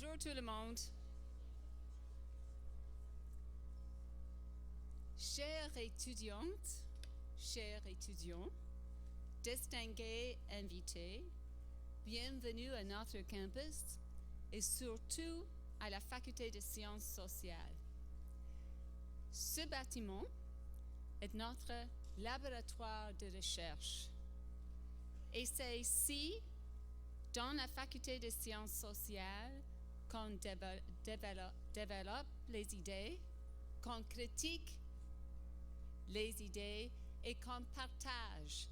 Bonjour tout le monde. Chères étudiantes, chers étudiants, distingués invités, bienvenue à notre campus et surtout à la Faculté de sciences sociales. Ce bâtiment est notre laboratoire de recherche et c'est ici, dans la Faculté de sciences sociales, qu'on développe les idées, qu'on critique les idées et qu'on partage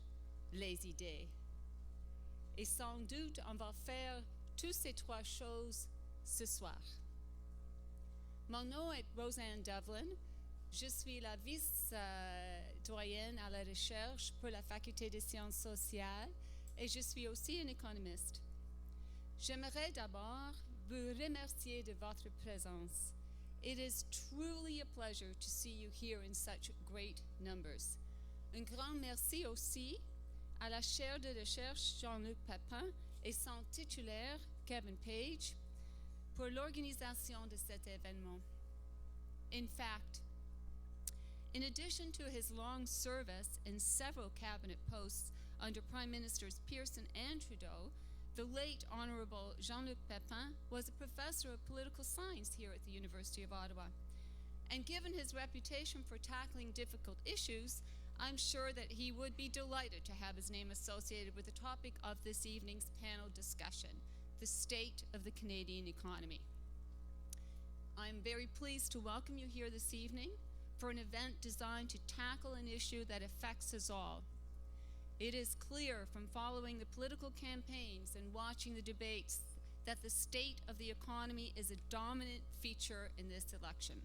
les idées. Et sans doute, on va faire toutes ces trois choses ce soir. Mon nom est Roseanne Devlin. Je suis la vice-doyenne à la recherche pour la Faculté des sciences sociales et je suis aussi une économiste. J'aimerais d'abord vous remercier de votre présence. It is truly a pleasure to see you here in such great numbers. Un grand merci aussi à la chaire de recherche Jean-Luc Pépin et son titulaire Kevin Page pour l'organisation de cet événement. In fact, in addition to his long service in several cabinet posts under Prime Ministers Pearson and Trudeau, the late Honourable Jean-Luc Pépin was a professor of political science here at the University of Ottawa. And given his reputation for tackling difficult issues, I'm sure that he would be delighted to have his name associated with the topic of this evening's panel discussion, the state of the Canadian economy. I'm very pleased to welcome you here this evening for an event designed to tackle an issue that affects us all. It is clear from following the political campaigns and watching the debates that the state of the economy is a dominant feature in this election.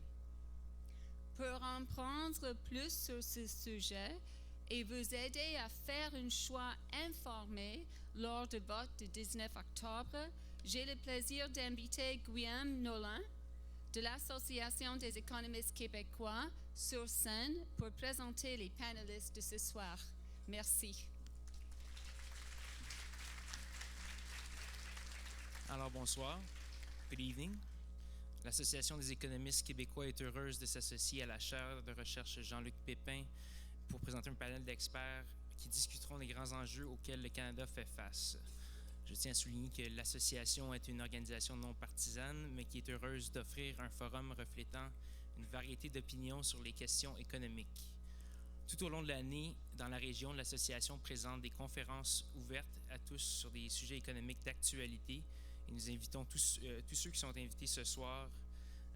Pour en prendre plus sur ce sujet et vous aider à faire un choix informé lors du vote du 19 octobre, j'ai le plaisir d'inviter Guillaume Nolin de l'Association des économistes québécois sur scène pour présenter les panélistes de ce soir. Merci. Alors bonsoir, good evening. L'Association des économistes québécois est heureuse de s'associer à la chaire de recherche Jean-Luc Pépin pour présenter un panel d'experts qui discuteront des grands enjeux auxquels le Canada fait face. Je tiens à souligner que l'association est une organisation non partisane, mais qui est heureuse d'offrir un forum reflétant une variété d'opinions sur les questions économiques. Tout au long de l'année, dans la région, l'association présente des conférences ouvertes à tous sur des sujets économiques d'actualité et nous invitons tous ceux qui sont invités ce soir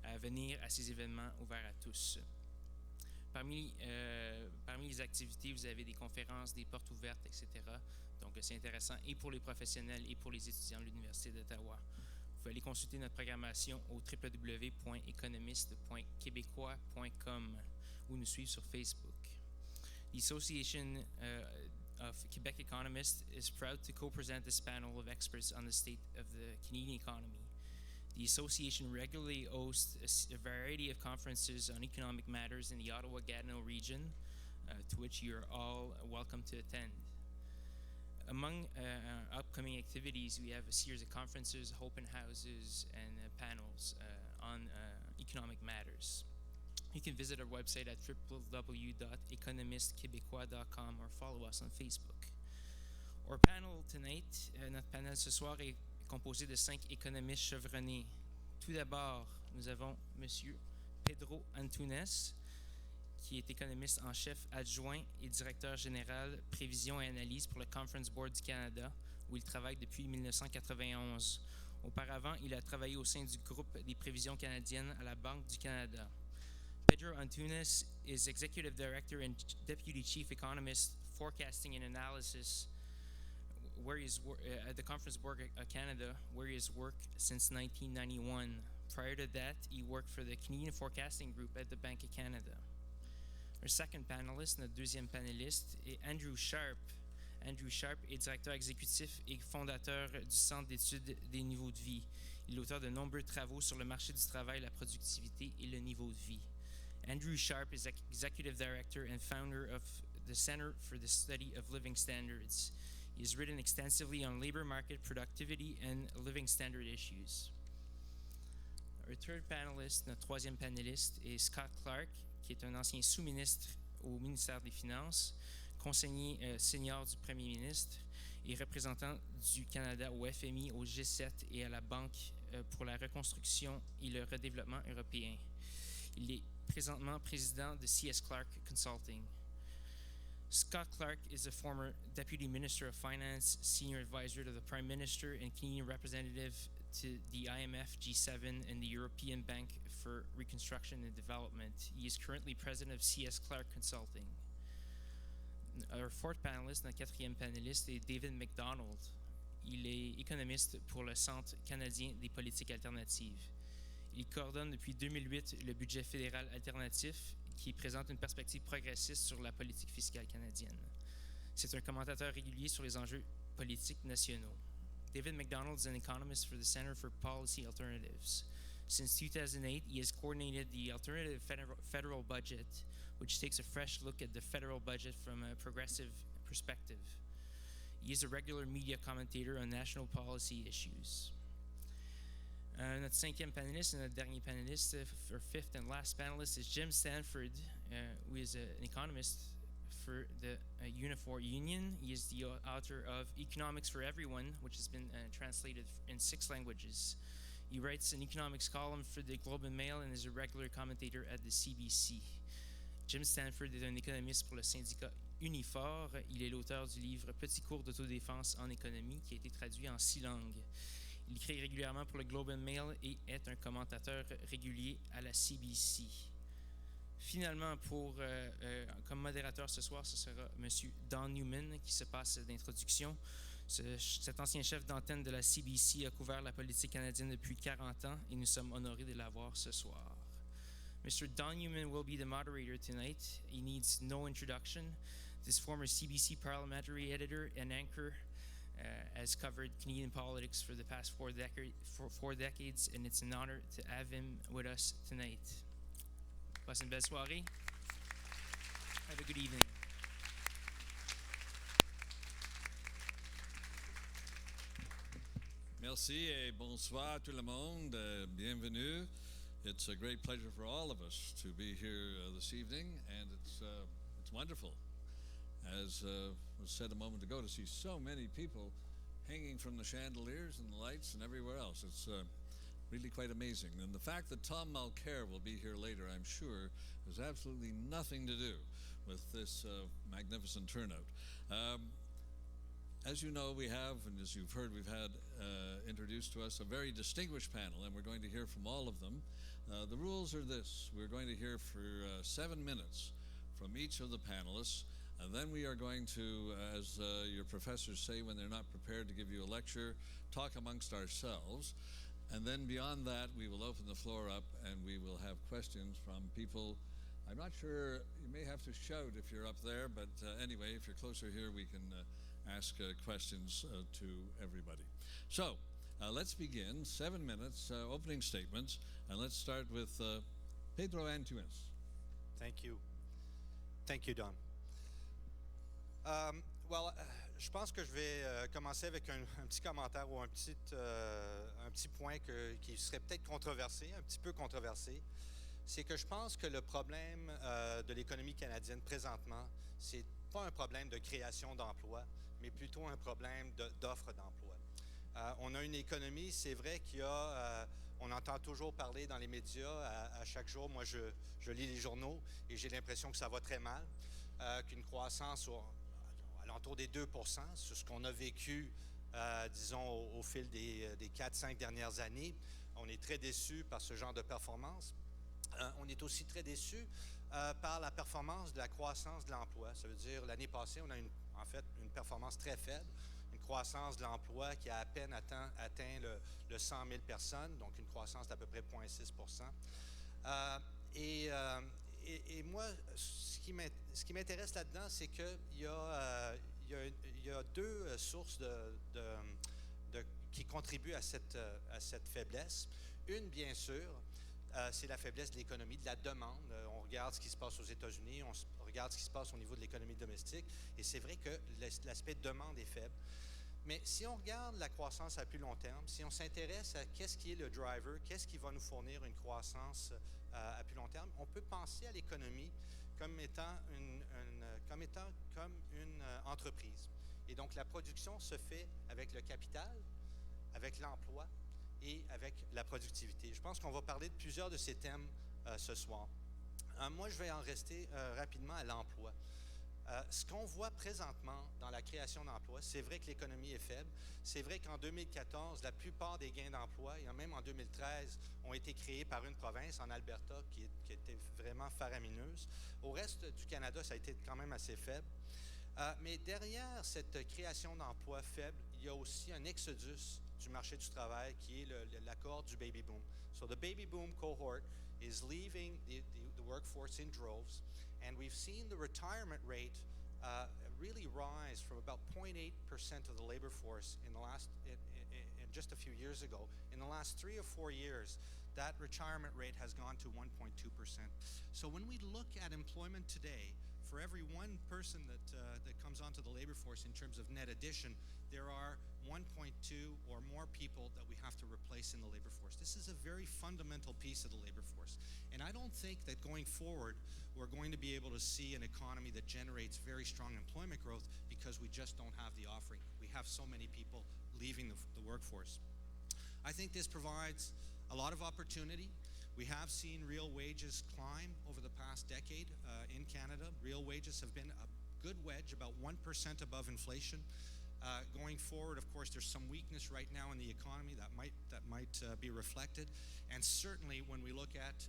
à venir à ces événements ouverts à tous. Parmi les activités, vous avez des conférences, des portes ouvertes, etc. Donc, c'est intéressant et pour les professionnels et pour les étudiants de l'Université d'Ottawa. Vous pouvez aller consulter notre programmation au www.économiste.québécois.com ou nous suivre sur Facebook. The Association of Quebec Economists is proud to co-present this panel of experts on the state of the Canadian economy. The association regularly hosts a variety of conferences on economic matters in the Ottawa-Gatineau region, to which you are all welcome to attend. Among upcoming activities, we have a series of conferences, open houses, and panels on economic matters. You can visit our website at www.economistquebecois.com or follow us on Facebook. Our panel tonight, notre panel ce soir est composé de 5 économistes chevronnés. Tout d'abord, nous avons M. Pedro Antunes, qui est économiste en chef adjoint et directeur général prévision et analyse pour le Conference Board du Canada, où il travaille depuis 1991. Auparavant, il a travaillé au sein du groupe des prévisions canadiennes à la Banque du Canada. Pedro Antunes is Executive Director and Deputy Chief Economist, Forecasting and Analysis at the Conference Board of Canada, where he has worked since 1991. Prior to that, he worked for the Canadian Forecasting Group at the Bank of Canada. Our second panelist, notre deuxième panéliste, est Andrew Sharp. Andrew Sharp est directeur exécutif et fondateur du Centre d'études des niveaux de vie. Il est l'auteur de nombreux travaux sur le marché du travail, la productivité et le niveau de vie. Andrew Sharp is Executive Director and founder of the Center for the Study of Living Standards. He has written extensively on labor market productivity and living standard issues. Our third panelist, notre troisième panéliste, est Scott Clark, qui est un ancien sous-ministre au ministère des Finances, conseiller senior du premier ministre et représentant du Canada au FMI, au G7 et à la Banque pour la reconstruction et le redéveloppement européen. Il est présentement président de C.S. Clark Consulting. Scott Clark is a former Deputy Minister of Finance, Senior Advisor to the Prime Minister, and Canadian representative to the IMF, G7, and the European Bank for Reconstruction and Development. He is currently president of C.S. Clark Consulting. Our fourth panelist, notre quatrième panéliste, est David McDonald. Il est économiste pour le Centre canadien des politiques alternatives. Il coordonne depuis 2008 le budget fédéral alternatif qui présente une perspective progressiste sur la politique fiscale canadienne. C'est un commentateur régulier sur les enjeux politiques nationaux. David McDonald is an economist for the Center for Policy Alternatives. Since 2008, he has coordinated the alternative federal budget, which takes a fresh look at the federal budget from a progressive perspective. He is a regular media commentator on national policy issues. Notre cinquième panéliste et notre dernier panéliste, our fifth and last panelist, is Jim Stanford, who is an economist for the Unifor Union. He is the author of Economics for Everyone, which has been translated in 6 languages. He writes an economics column for the Globe and Mail and is a regular commentator at the CBC. Jim Stanford est un économiste pour le syndicat Unifor. Il est l'auteur du livre Petit cours d'autodéfense en économie qui a été traduit en 6 langues. Il écrit régulièrement pour le Globe and Mail et est un commentateur régulier à la CBC. Finalement, comme modérateur ce soir, ce sera M. Don Newman qui se passe d'introduction. Cet ancien chef d'antenne de la CBC a couvert la politique canadienne depuis 40 ans et nous sommes honorés de l'avoir ce soir. Mr. Don Newman will be the moderator tonight. He needs no introduction. This former CBC parliamentary editor and anchor has covered Canadian politics for the past 4 decades, and it's an honor to have him with us tonight. Passe une belle soirée. Have a good evening. Merci et bonsoir tout le monde. Bienvenue. It's a great pleasure for all of us to be here this evening, and it's wonderful, as was said a moment ago, to see so many people hanging from the chandeliers and the lights and everywhere else. It's really quite amazing. And the fact that Tom Mulcair will be here later, I'm sure, has absolutely nothing to do with this magnificent turnout. As you know, we have, and as you've heard, we've had introduced to us a very distinguished panel, and we're going to hear from all of them. The rules are this. We're going to hear for 7 minutes from each of the panelists, and then we are going to, as your professors say when they're not prepared to give you a lecture, talk amongst ourselves. And then beyond that, we will open the floor up and we will have questions from people. I'm not sure, you may have to shout if you're up there, but anyway, if you're closer here, we can ask questions to everybody. So, let's begin. 7 minutes, opening statements, and let's start with Pedro Antunes. Thank you. Thank you, Don. Je pense que je vais commencer avec un petit commentaire ou un petit point qui serait peut-être controversé, un petit peu controversé. C'est que je pense que le problème de l'économie canadienne présentement, c'est pas un problème de création d'emplois, mais plutôt un problème d'offre d'emploi. On a une économie, c'est vrai on entend toujours parler dans les médias à chaque jour. Moi, je lis les journaux et j'ai l'impression que ça va très mal, qu'une croissance alentour des 2 %, c'est ce qu'on a vécu, disons, au fil des 4-5 dernières années. On est très déçus par ce genre de performance. On est aussi très déçus par la performance de la croissance de l'emploi. Ça veut dire, l'année passée, on a en fait une performance très faible, une croissance de l'emploi qui a à peine atteint le 100 000 personnes, donc une croissance d'à peu près 0,6 %. Et moi, ce qui m'intéresse là-dedans, c'est qu'il y a 2 sources qui contribuent à cette faiblesse. Une, bien sûr, c'est la faiblesse de l'économie, de la demande. On regarde ce qui se passe aux États-Unis, on regarde ce qui se passe au niveau de l'économie domestique, et c'est vrai que l'aspect demande est faible. Mais si on regarde la croissance à plus long terme, si on s'intéresse à qu'est-ce qui est le driver, qu'est-ce qui va nous fournir une croissance à plus long terme, on peut penser à l'économie comme étant comme une entreprise. Et donc la production se fait avec le capital, avec l'emploi et avec la productivité. Je pense qu'on va parler de plusieurs de ces thèmes ce soir. Moi, je vais en rester rapidement à l'emploi. Ce qu'on voit présentement dans la création d'emplois, c'est vrai que l'économie est faible. C'est vrai qu'en 2014, la plupart des gains d'emplois, et même en 2013, ont été créés par une province, en Alberta, qui était vraiment faramineuse. Au reste du Canada, ça a été quand même assez faible. Mais derrière cette création d'emplois faible, il y a aussi un exodus du marché du travail qui est la cohorte du baby boom. So the baby boom cohort is leaving the workforce in droves. And we've seen the retirement rate really rise from about 0.8% of the labor force in just a few years ago. In the last 3 or 4 years, that retirement rate has gone to 1.2%. So when we look at employment today, for every one person that comes onto the labor force in terms of net addition, there are 1.2 or more people that we have to replace in the labor force. This is a very fundamental piece of the labor force. And I don't think that going forward, we're going to be able to see an economy that generates very strong employment growth because we just don't have the offering. We have so many people leaving the workforce. I think this provides a lot of opportunity. We have seen real wages climb over the past decade in Canada. Real wages have been a good wedge, about 1% above inflation. Going forward, of course, there's some weakness right now in the economy that might be reflected. And certainly when we look at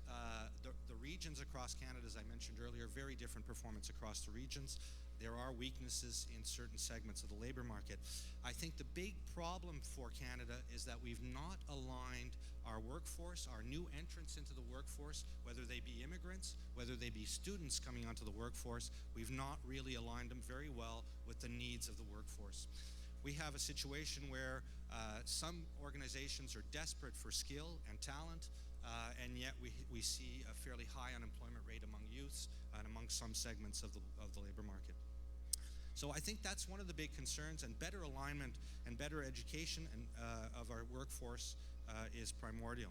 the regions across Canada, as I mentioned earlier, very different performance across the regions. There are weaknesses in certain segments of the labor market. I think the big problem for Canada is that we've not aligned our workforce, our new entrants into the workforce, whether they be immigrants, whether they be students coming onto the workforce, we've not really aligned them very well with the needs of the workforce. We have a situation where some organizations are desperate for skill and talent, and yet we see a fairly high unemployment rate among youths and among some segments of the labor market. So I think that's one of the big concerns, and better alignment and better education of our workforce is primordial.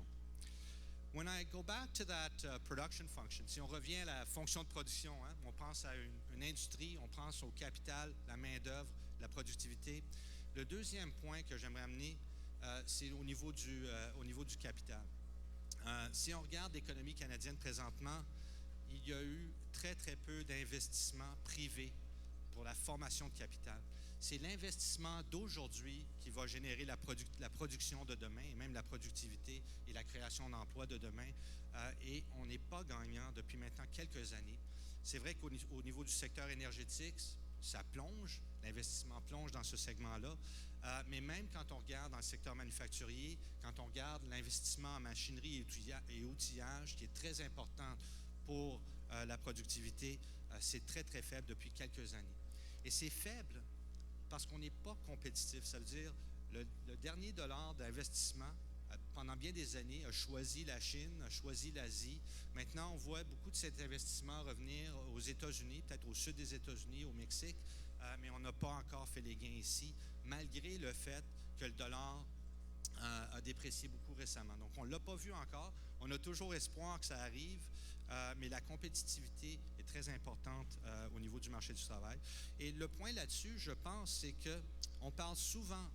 When I go back to that production function, si on revient à la fonction de production, on pense à une industrie, on pense au capital, la main-d'œuvre, la productivité. Le deuxième point que j'aimerais amener, c'est au niveau du capital. Si on regarde l'économie canadienne présentement, il y a eu très, très peu d'investissements privés pour la formation de capital. C'est l'investissement d'aujourd'hui qui va générer la production de demain et même la productivité et la création d'emplois de demain. Et on n'est pas gagnant depuis maintenant quelques années. C'est vrai qu'au niveau du secteur énergétique, ça plonge, l'investissement plonge dans ce segment-là. Mais même quand on regarde dans le secteur manufacturier, quand on regarde l'investissement en machinerie et outillage, qui est très important pour la productivité, c'est très, très faible depuis quelques années. Et c'est faible parce qu'on n'est pas compétitif. Ça veut dire le dernier dollar d'investissement, pendant bien des années, a choisi la Chine, a choisi l'Asie. Maintenant, on voit beaucoup de cet investissement revenir aux États-Unis, peut-être au sud des États-Unis, au Mexique, mais on n'a pas encore fait les gains ici, malgré le fait que le dollar a déprécié beaucoup récemment. Donc, on ne l'a pas vu encore. On a toujours espoir que ça arrive, mais la compétitivité est très importante au niveau du marché du travail. Et le point là-dessus, je pense, c'est que on parle souvent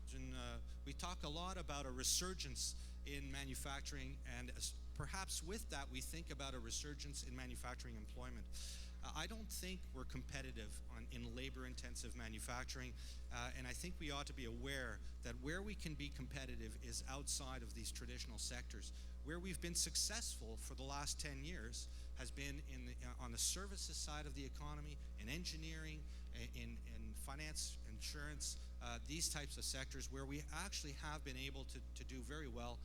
we talk a lot about a resurgence in manufacturing, and perhaps with that, we think about a resurgence in manufacturing employment. I don't think we're competitive in labor-intensive manufacturing, and I think we ought to be aware that where we can be competitive is outside of these traditional sectors. Where we've been successful for the last 10 years has been on the services side of the economy, in engineering, in finance, insurance, these types of sectors where we actually have been able to do very well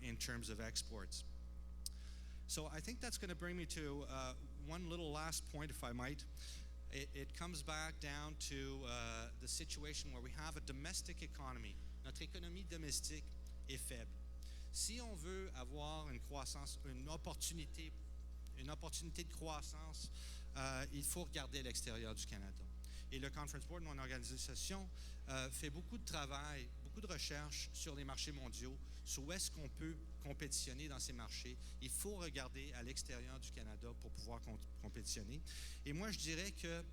in terms of exports. So I think that's going to bring me to one little last point, if I might. It comes back down to the situation where we have a domestic economy. Notre économie domestique est faible. Si on veut avoir une croissance, une opportunité de croissance, il faut regarder à l'extérieur du Canada. et le Conference Board, mon organisation, fait beaucoup de travail, beaucoup de recherche sur les marchés mondiaux, sur où est-ce qu'on peut compétitionner dans ces marchés. Il faut regarder à l'extérieur du Canada pour pouvoir compétitionner. Et moi, je dirais que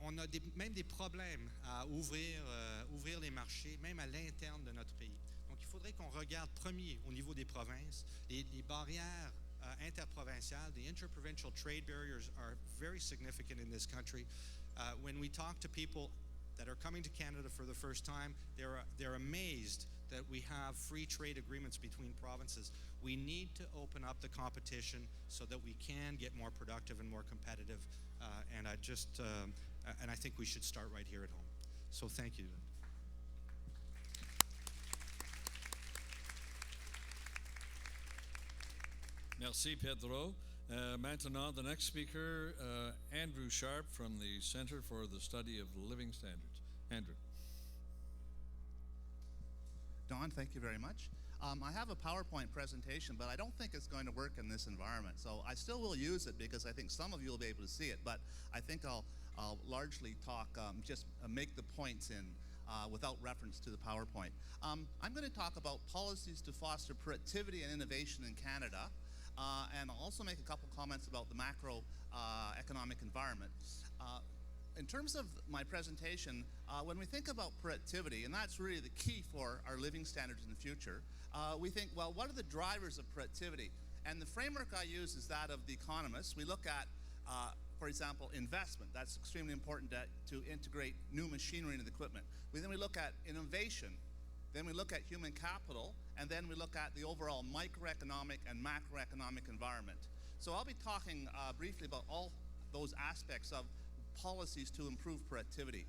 on a même des problèmes à ouvrir les marchés, même à l'interne de notre pays. Donc, il faudrait qu'on regarde premier au niveau des provinces. Les barrières interprovinciales, the interprovincial trade barriers are very significant in this country. When we talk to people that are coming to Canada for the first time, they're amazed that we have free trade agreements between provinces. We need to open up the competition so that we can get more productive and more competitive. And I think we should start right here at home. So thank you. Merci, Pedro. Maintenant, the next speaker, Andrew Sharp from the Center for the Study of Living Standards. Andrew. Don, thank you very much. I have a PowerPoint presentation, but I don't think it's going to work in this environment. So I still will use it because I think some of you will be able to see it, but I think I'll largely talk, just make the points in without reference to the PowerPoint. I'm going to talk about policies to foster productivity and innovation in Canada, and I'll also make a couple comments about the macroeconomic environment. In terms of my presentation, when we think about productivity, and that's really the key for our living standards in the future, we think, well, what are the drivers of productivity? And the framework I use is that of the economists. We look at, for example, investment. That's extremely important to integrate new machinery into the equipment. Then we look at innovation. Then we look at human capital. And then we look at the overall microeconomic and macroeconomic environment. So I'll be talking briefly about all those aspects of policies to improve productivity.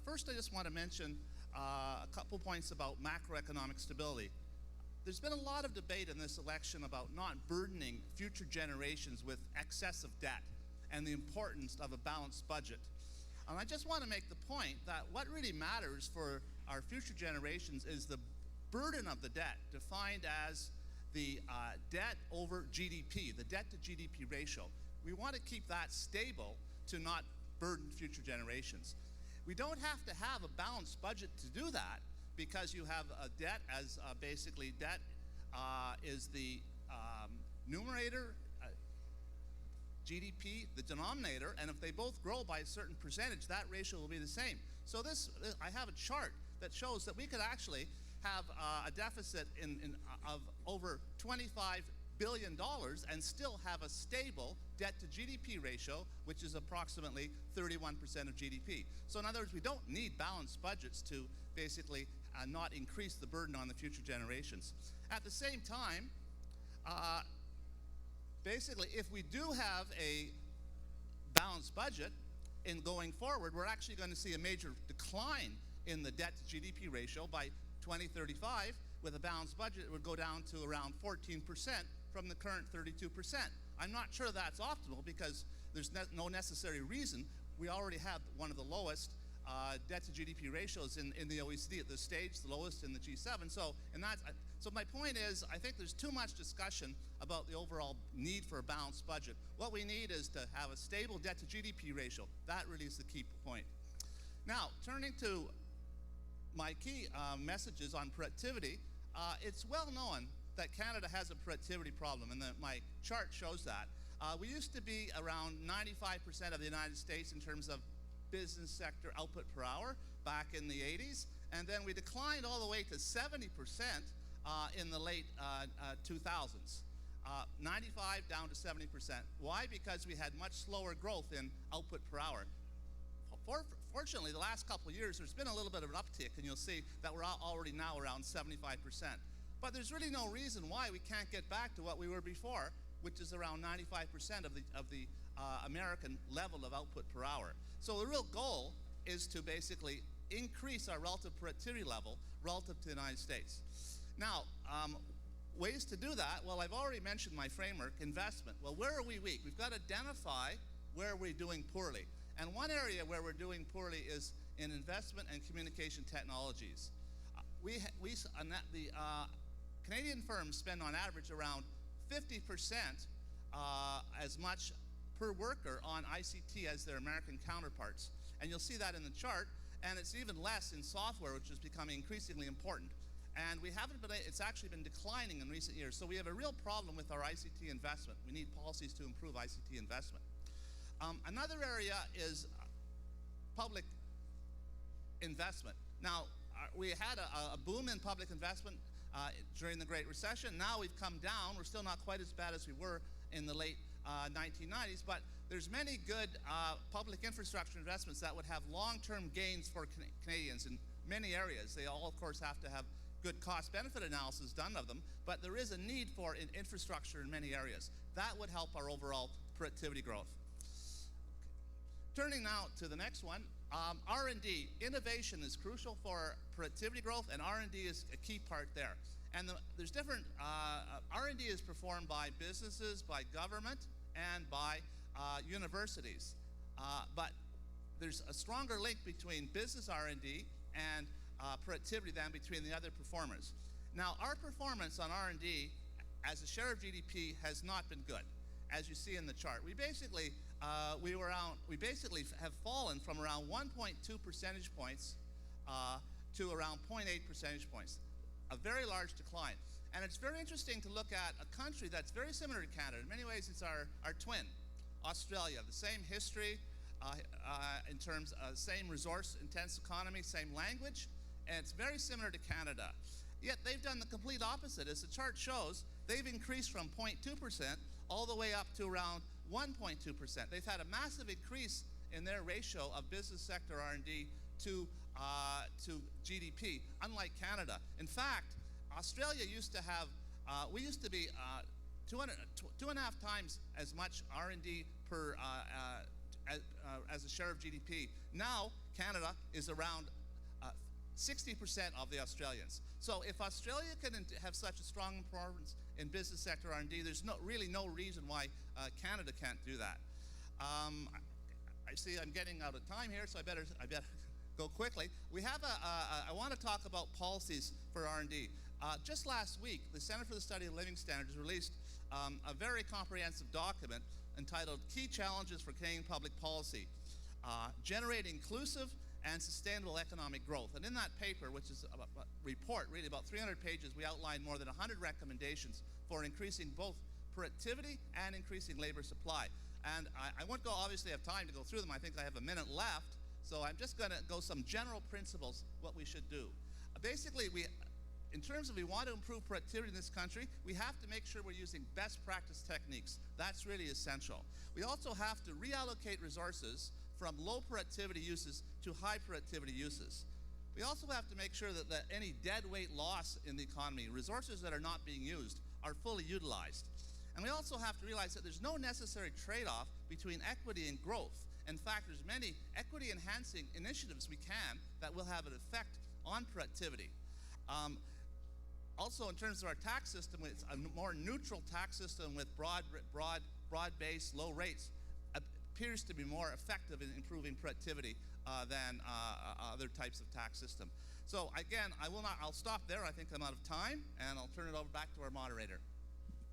First, I just want to mention a couple points about macroeconomic stability. There's been a lot of debate in this election about not burdening future generations with excessive debt and the importance of a balanced budget. And I just want to make the point that what really matters for our future generations is the burden of the debt, defined as the debt over GDP, the debt to GDP ratio. We want to keep that stable to not burden future generations. We don't have to have a balanced budget to do that, because you have a debt as basically debt is the numerator, GDP, the denominator, and if they both grow by a certain percentage, that ratio will be the same. So I have a chart that shows that we could actually have a deficit of over $25 billion and still have a stable debt to GDP ratio, which is approximately 31% of GDP. So in other words, we don't need balanced budgets to basically not increase the burden on the future generations. At the same time, basically, if we do have a balanced budget in going forward, we're actually going to see a major decline in the debt to GDP ratio by 2035. With a balanced budget, it would go down to around 14% from the current 32%. I'm not sure that's optimal because there's no necessary reason. We already have one of the lowest debt to GDP ratios in the OECD at this stage, the lowest in the G7. So my point is, I think there's too much discussion about the overall need for a balanced budget. What we need is to have a stable debt to GDP ratio. That really is the key point. Now, turning to my key messages on productivity, it's well known that Canada has a productivity problem, and my chart shows that. We used to be around 95% of the United States in terms of business sector output per hour back in the 80s, and then we declined all the way to 70% in the late 2000s. 95 down to 70%. Why? Because we had much slower growth in output per hour. Fortunately, the last couple of years, there's been a little bit of an uptick, and you'll see that we're already now around 75%. But there's really no reason why we can't get back to what we were before, which is around 95% of the American level of output per hour. So the real goal is to basically increase our relative productivity level relative to the United States. Now, ways to do that, well, I've already mentioned my framework, investment. Well, where are we weak? We've got to identify where we're doing poorly. And one area where we're doing poorly is in investment and communication technologies. The Canadian firms spend on average around 50% as much per worker on ICT as their American counterparts. And you'll see that in the chart, and it's even less in software, which is becoming increasingly important. And it's actually been declining in recent years. So we have a real problem with our ICT investment. We need policies to improve ICT investment. Another area is public investment. Now, we had a boom in public investment during the Great Recession. Now we've come down. We're still not quite as bad as we were in the late 1990s, but there's many good public infrastructure investments that would have long-term gains for Canadians in many areas. They all, of course, have to have good cost-benefit analysis done of them, but there is a need for infrastructure in many areas. That would help our overall productivity growth. Turning now to the next one, R&D. Innovation is crucial for productivity growth, and R&D is a key part there. And there's different, R&D is performed by businesses, by government, and by universities. But there's a stronger link between business R&D and productivity than between the other performers. Now, our performance on R&D as a share of GDP has not been good, as you see in the chart. We basically have fallen from around 1.2 percentage points to around 0.8 percentage points, a very large decline. And it's very interesting to look at a country that's very similar to Canada. In many ways, it's our twin, Australia. The same history in terms of same resource-intense economy, same language, and it's very similar to Canada. Yet they've done the complete opposite. As the chart shows, they've increased from 0.2% all the way up to around 1.2%. They've had a massive increase in their ratio of business sector R&D to GDP, unlike Canada. In fact, Australia used to have, we used to be 2.5 times as much R&D per as a share of GDP. Now, Canada is around 60% of the Australians. So if Australia can have such a strong performance in business sector R&D, there's really no reason why Canada can't do that. I see I'm getting out of time here, so I better go quickly. We have I want to talk about policies for R&D. Just last week, the Center for the Study of Living Standards released a very comprehensive document entitled Key Challenges for Canadian Public Policy, Generate Inclusive and Sustainable Economic Growth. And in that paper, which is a report, really about 300 pages, we outlined more than 100 recommendations for increasing both productivity and increasing labor supply. And I won't obviously have time to go through them. I think I have a minute left, so I'm just going to go some general principles, what we should do. Basically, in terms of we want to improve productivity in this country, we have to make sure we're using best practice techniques. That's really essential. We also have to reallocate resources from low productivity uses to high productivity uses. We also have to make sure that any dead weight loss in the economy, resources that are not being used, are fully utilized. And we also have to realize that there's no necessary trade-off between equity and growth. In fact, there's many equity-enhancing initiatives we can that will have an effect on productivity. Also, in terms of our tax system, it's a more neutral tax system with broad-based, low rates appears to be more effective in improving productivity than other types of tax system. So again, I'll stop there. I think I'm out of time, and I'll turn it over back to our moderator.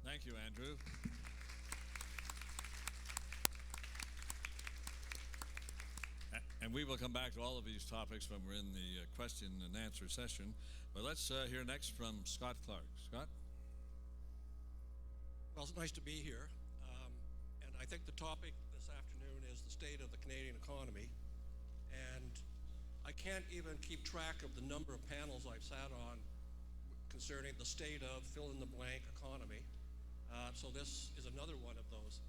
Thank you, Andrew. And we will come back to all of these topics when we're in the question and answer session. But let's hear next from Scott Clark. Scott? Well, it's nice to be here. And I think the topic this afternoon is the state of the Canadian economy. And I can't even keep track of the number of panels I've sat on concerning the state of fill-in-the-blank economy. So this is another one of those.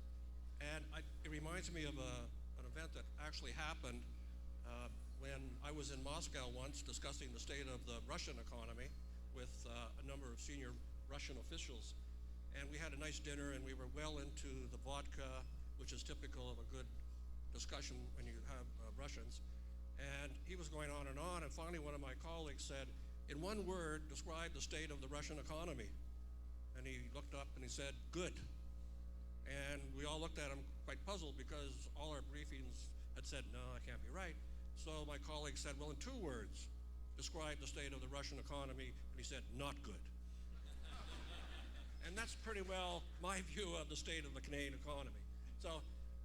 And it reminds me of an event that actually happened when I was in Moscow once discussing the state of the Russian economy with a number of senior Russian officials. And we had a nice dinner, and we were well into the vodka, which is typical of a good discussion when you have Russians. And he was going on, and finally one of my colleagues said, in one word, describe the state of the Russian economy. And he looked up and he said, good. And we all looked at him quite puzzled because all our briefings had said, no, that can't be right. So my colleague said, well, in 2 words, describe the state of the Russian economy. And he said, not good. And that's pretty well my view of the state of the Canadian economy. So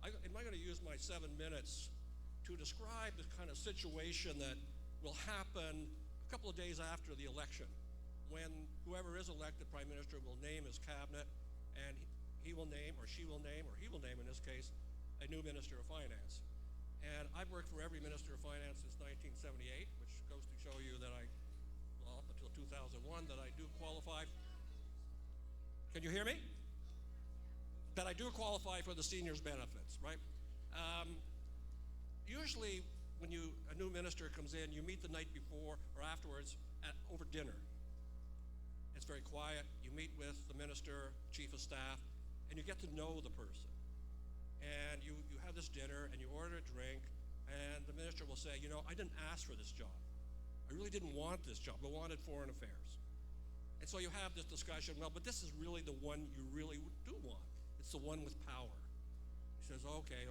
am I going to use my 7 minutes to describe the kind of situation that will happen a couple of days after the election, when whoever is elected prime minister will name his cabinet, and he will name, or she will name, or he will name in this case, a new minister of finance. And I've worked for every minister of finance since 1978, which goes to show you that up until 2001, that I do qualify. Can you hear me? That I do qualify for the seniors benefits, right? Usually when a new minister comes in, you meet the night before or afterwards over dinner. It's very quiet. You meet with the minister, chief of staff, and you get to know the person. And you have this dinner and you order a drink, and the minister will say, I didn't ask for this job. I really didn't want this job. I wanted foreign affairs. And so you have this discussion, well, but this is really the one you really do want. It's the one with power. He says, okay.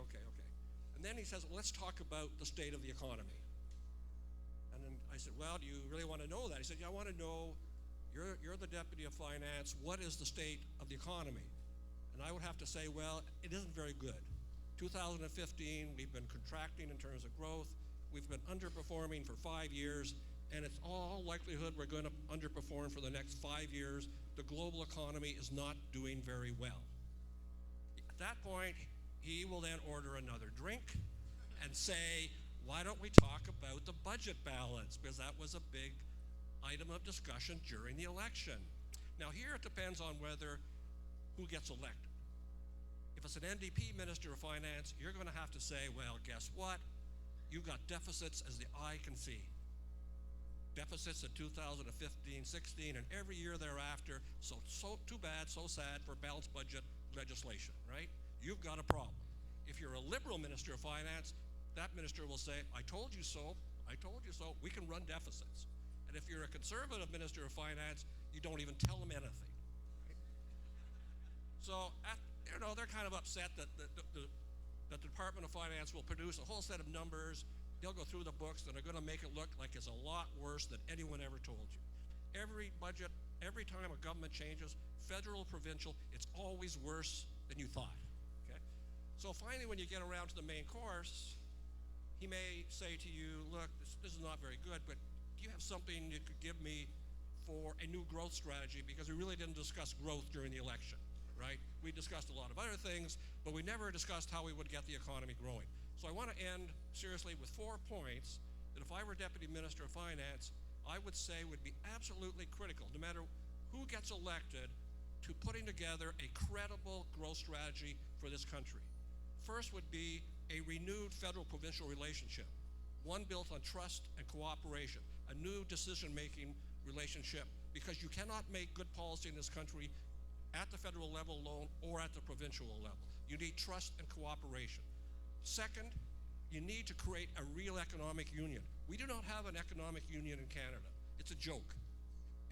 And then he says, well, let's talk about the state of the economy. And then I said, well, do you really want to know that? He said, yeah, I want to know, you're the deputy of finance, what is the state of the economy? And I would have to say, well, it isn't very good. 2015, we've been contracting in terms of growth. We've been underperforming for 5 years, and it's all likelihood we're going to underperform for the next 5 years. The global economy is not doing very well. At that point, he will then order another drink and say, why don't we talk about the budget balance? Because that was a big item of discussion during the election. Now here it depends on who gets elected. If it's an NDP minister of finance, you're going to have to say, well, guess what? You've got deficits as the eye can see. Deficits in 2015, 16, and every year thereafter. So too bad, so sad for balanced budget legislation, right? You've got a problem. If you're a liberal minister of finance, that minister will say, I told you so, we can run deficits. And if you're a conservative minister of finance, you don't even tell them anything. Right? So, they're kind of upset that the Department of Finance will produce a whole set of numbers. They'll go through the books and they're going to make it look like it's a lot worse than anyone ever told you. Every budget, every time a government changes, federal, provincial, it's always worse than you thought. So finally, when you get around to the main course, he may say to you, look, this is not very good, but do you have something you could give me for a new growth strategy? Because we really didn't discuss growth during the election, right? We discussed a lot of other things, but we never discussed how we would get the economy growing. So I want to end seriously with 4 points that if I were Deputy Minister of Finance, I would say would be absolutely critical, no matter who gets elected, to putting together a credible growth strategy for this country. First would be a renewed federal-provincial relationship, one built on trust and cooperation, a new decision-making relationship, because you cannot make good policy in this country at the federal level alone or at the provincial level. You need trust and cooperation. Second, you need to create a real economic union. We do not have an economic union in Canada. It's a joke.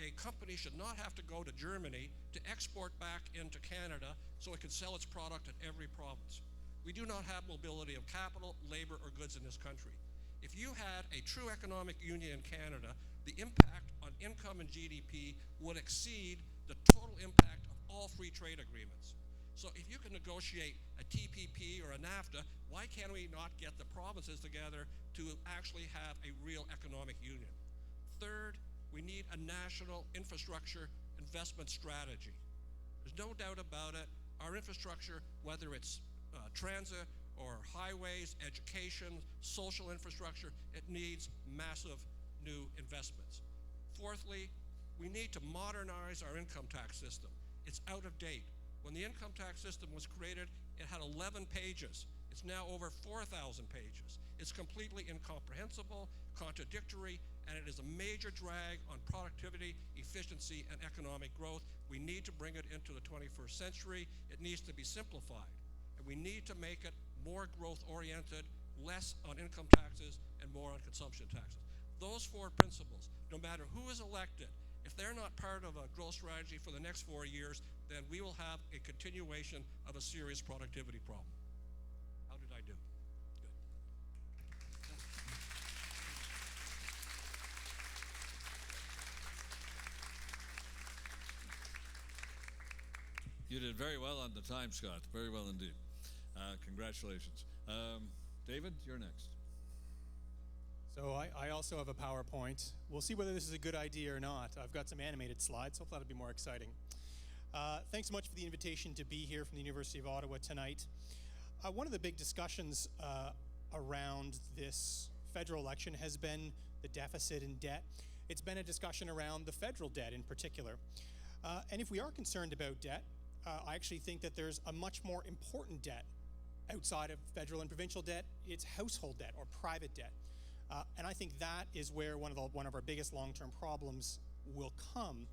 A company should not have to go to Germany to export back into Canada so it can sell its product in every province. We do not have mobility of capital, labor, or goods in this country. If you had a true economic union in Canada, the impact on income and GDP would exceed the total impact of all free trade agreements. So if you can negotiate a TPP or a NAFTA, why can't we not get the provinces together to actually have a real economic union? Third, we need a national infrastructure investment strategy. There's no doubt about it. Our infrastructure, whether it's transit or highways, education, social infrastructure, it needs massive new investments. Fourthly, we need to modernize our income tax system. It's out of date. When the income tax system was created, it had 11 pages. It's now over 4,000 pages. It's completely incomprehensible, contradictory, and it is a major drag on productivity, efficiency, and economic growth. We need to bring it into the 21st century. It needs to be simplified. And we need to make it more growth-oriented, less on income taxes, and more on consumption taxes. Those 4 principles, no matter who is elected, if they're not part of a growth strategy for the next 4 years, then we will have a continuation of a serious productivity problem. How did I do? Good. You did very well on the time, Scott. Very well indeed. Congratulations. David, you're next. So I also have a PowerPoint. We'll see whether this is a good idea or not. I've got some animated slides. Hopefully that'll be more exciting. Thanks so much for the invitation to be here from the University of Ottawa tonight. One of the big discussions around this federal election has been the deficit and debt. It's been a discussion around the federal debt in particular. And if we are concerned about debt, I actually think that there's a much more important debt outside of federal and provincial debt. It's household debt or private debt. And I think that is where one of our biggest long-term problems will come.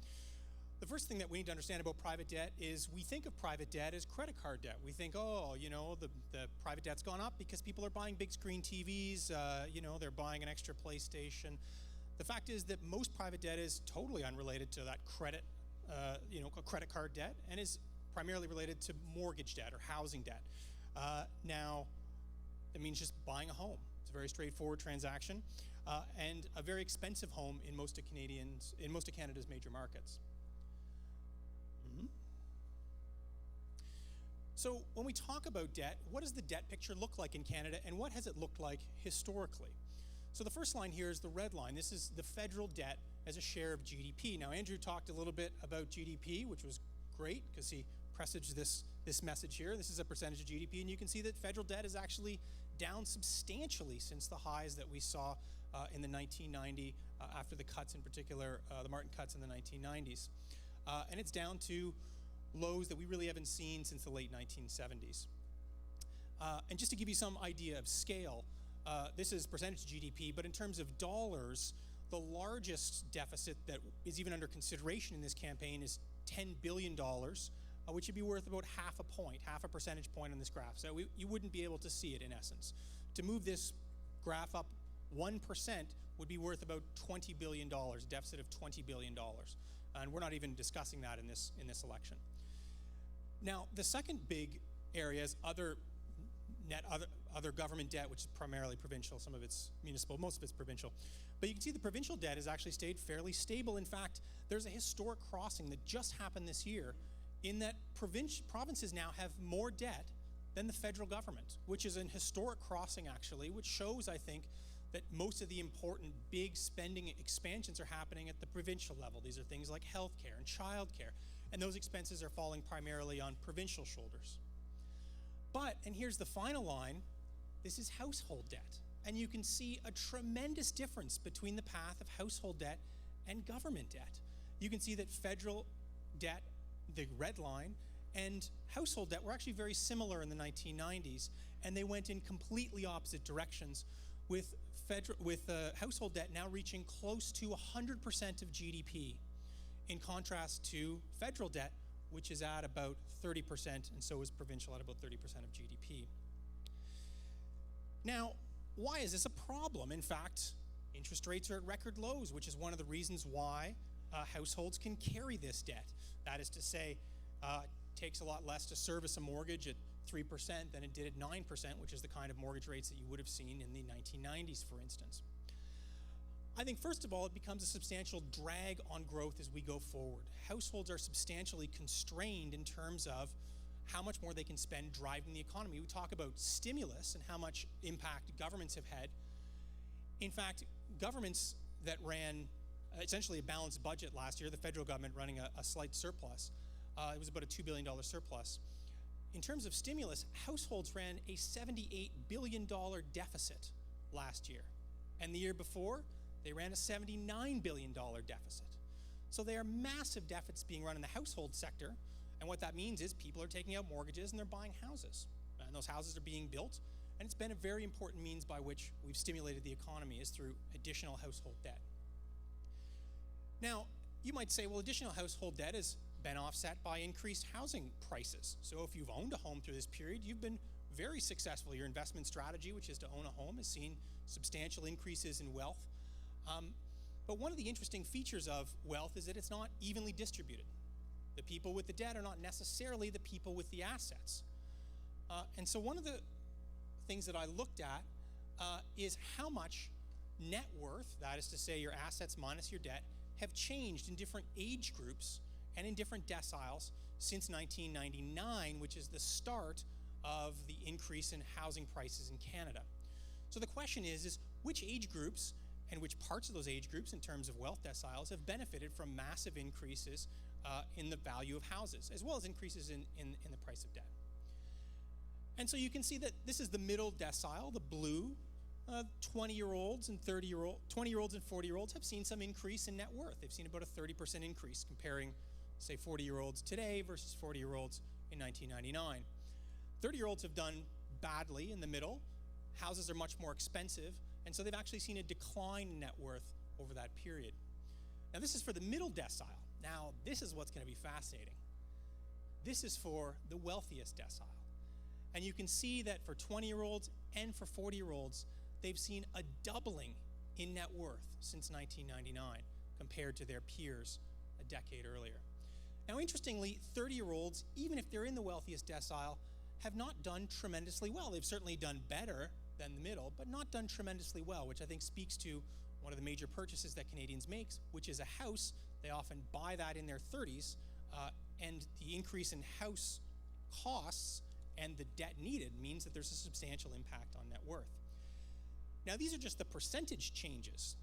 The first thing that we need to understand about private debt is we think of private debt as credit card debt. We think, oh, you know, the private debt's gone up because people are buying big screen TVs, you know, they're buying an extra PlayStation. The fact is that most private debt is totally unrelated to that credit card debt, and is primarily related to mortgage debt or housing debt. Now, it means just buying a home. It's a very straightforward transaction, and a very expensive home in most of Canada's major markets. So when we talk about debt, what does the debt picture look like in Canada, and what has it looked like historically? So the first line here is the red line. This is the federal debt as a share of GDP. Now, Andrew talked a little bit about GDP, which was great because he presaged this message here. This is a percentage of GDP, and you can see that federal debt is actually down substantially since the highs that we saw in the 1990 after the cuts, in particular, the Martin cuts in the 1990s. And it's down to lows that we really haven't seen since the late 1970s. And just to give you some idea of scale, this is percentage of GDP, but in terms of dollars, the largest deficit that is even under consideration in this campaign is $10 billion, which would be worth about half a percentage point on this graph. So you wouldn't be able to see it in essence. To move this graph up 1% would be worth about $20 billion, a deficit of $20 billion. And we're not even discussing that in this election. Now, the second big area is other government debt, which is primarily provincial. Some of it's municipal, most of it's provincial. But you can see the provincial debt has actually stayed fairly stable. In fact, there's a historic crossing that just happened this year in that provinces now have more debt than the federal government, which is an historic crossing actually, which shows, I think, that most of the important big spending expansions are happening at the provincial level. These are things like healthcare and childcare, and those expenses are falling primarily on provincial shoulders. But, and here's the final line, this is household debt. And you can see a tremendous difference between the path of household debt and government debt. You can see that federal debt, the red line, and household debt were actually very similar in the 1990s, and they went in completely opposite directions, with household debt now reaching close to 100% of GDP, in contrast to federal debt, which is at about 30%, and so is provincial at about 30% of GDP. Now, why is this a problem? In fact, interest rates are at record lows, which is one of the reasons why households can carry this debt. That is to say, it takes a lot less to service a mortgage at 3% than it did at 9%, which is the kind of mortgage rates that you would have seen in the 1990s, for instance. I think, first of all, it becomes a substantial drag on growth as we go forward. Households are substantially constrained in terms of how much more they can spend driving the economy. We talk about stimulus and how much impact governments have had. In fact, governments that ran essentially a balanced budget last year, the federal government running a slight surplus, it was about a $2 billion surplus. In terms of stimulus, households ran a $78 billion deficit last year. And the year before, they ran a $79 billion deficit. So they are massive deficits being run in the household sector. And what that means is people are taking out mortgages and they're buying houses. And those houses are being built. And it's been a very important means by which we've stimulated the economy, is through additional household debt. Now, you might say, well, additional household debt has been offset by increased housing prices. So if you've owned a home through this period, you've been very successful. Your investment strategy, which is to own a home, has seen substantial increases in wealth. But one of the interesting features of wealth is that it's not evenly distributed. The people with the debt are not necessarily the people with the assets. And so one of the things that I looked at is how much net worth, that is to say your assets minus your debt, have changed in different age groups and in different deciles since 1999, which is the start of the increase in housing prices in Canada. So the question is which age groups and which parts of those age groups in terms of wealth deciles have benefited from massive increases in the value of houses, as well as increases in the price of debt. And so you can see that this is the middle decile, the blue. 20-year-olds and 20-year-olds and 40-year-olds have seen some increase in net worth. They've seen about a 30% increase comparing, say, 40-year-olds today versus 40-year-olds in 1999. 30-year-olds have done badly in the middle. Houses are much more expensive, and so they've actually seen a decline in net worth over that period. Now, this is for the middle decile. Now, this is what's going to be fascinating. This is for the wealthiest decile. And you can see that for 20-year-olds and for 40-year-olds, they've seen a doubling in net worth since 1999 compared to their peers a decade earlier. Now, interestingly, 30-year-olds, even if they're in the wealthiest decile, have not done tremendously well. They've certainly done better than the middle, but not done tremendously well, which I think speaks to one of the major purchases that Canadians make, which is a house. They often buy that in their 30s, and the increase in house costs and the debt needed means that there's a substantial impact on net worth. Now, these are just the percentage changes.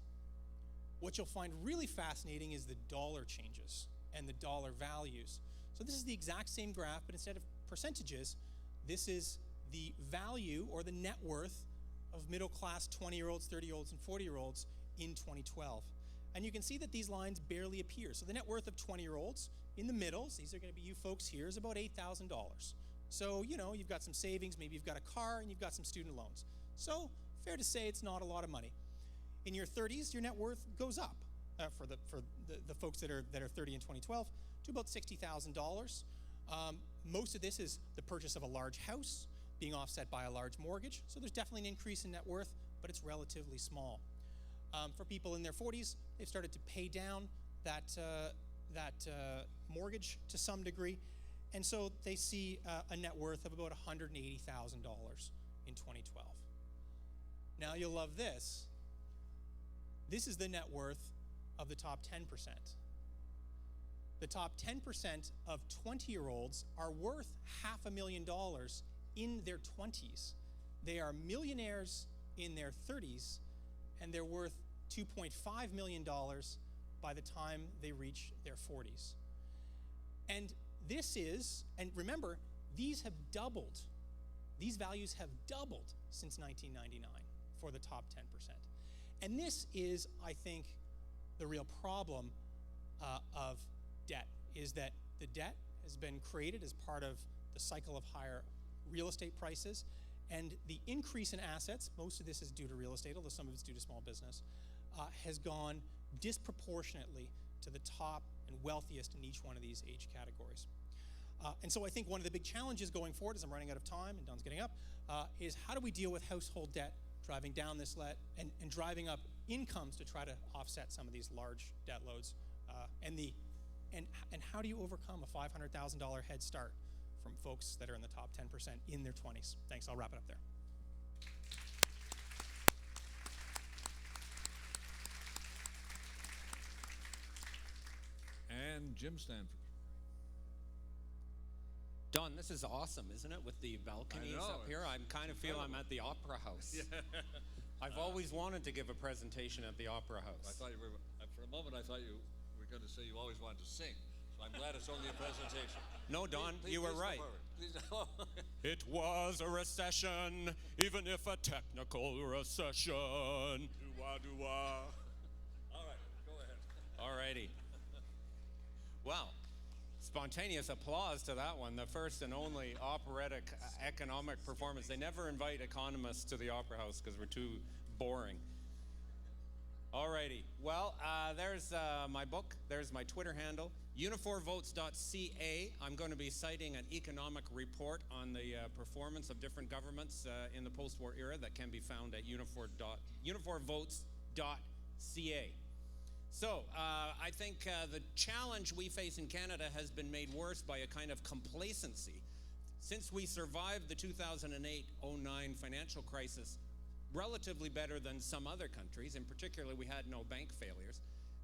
What you'll find really fascinating is the dollar changes and the dollar values. So this is the exact same graph, but instead of percentages, this is the value or the net worth of middle-class 20-year-olds, 30-year-olds, and 40-year-olds in 2012. And you can see that these lines barely appear. So the net worth of 20-year-olds in the middles, these are going to be you folks here, is about $8,000. So, you know, you've got some savings, maybe you've got a car, and you've got some student loans. So, fair to say it's not a lot of money. In your 30s, your net worth goes up for the folks that are 30 in 2012 to about $60,000. Most of this is the purchase of a large house being offset by a large mortgage. So there's definitely an increase in net worth, but it's relatively small. For people in their 40s, they've started to pay down that mortgage to some degree. And so they see a net worth of about $180,000 in 2012. Now you'll love this. This is the net worth of the top 10%. The top 10% of 20-year-olds are worth $500,000 in their 20s. They are millionaires in their 30s, and they're worth $2.5 million by the time they reach their 40s. And this is, and remember, these have doubled. These values have doubled since 1999 for the top 10%. And this is, I think, the real problem of debt, is that the debt has been created as part of the cycle of higher real estate prices, and the increase in assets, most of this is due to real estate, although some of it's due to small business, has gone disproportionately to the top and wealthiest in each one of these age categories. And so I think one of the big challenges going forward, as I'm running out of time and Don's getting up, is how do we deal with household debt driving down this and driving up incomes to try to offset some of these large debt loads, and how do you overcome a $500,000 head start from folks that are in the top 10% in their 20s? Thanks, I'll wrap it up there. And Jim Stanford. Don, this is awesome, isn't it, with the balconies up here? I kind of feel I'm at the Opera House. Yeah. I've always wanted to give a presentation at the Opera House. I thought you were, for a moment, I thought you were going to say you always wanted to sing. So I'm glad it's only a presentation. No, Don, you were right. It was a recession, even if a technical recession. Doo-wah, doo-wah. All right, go ahead. All righty. Well, spontaneous applause to that one, the first and only operatic economic performance. They never invite economists to the Opera House because we're too boring. All righty. Well, there's my book. There's my Twitter handle, iVOTE-jeVOTE.ca. I'm going to be citing an economic report on the performance of different governments in the post-war era that can be found at iVOTE-jeVOTE.ca. So, I think the challenge we face in Canada has been made worse by a kind of complacency. Since we survived the 2008-09 financial crisis relatively better than some other countries, in particular we had no bank failures,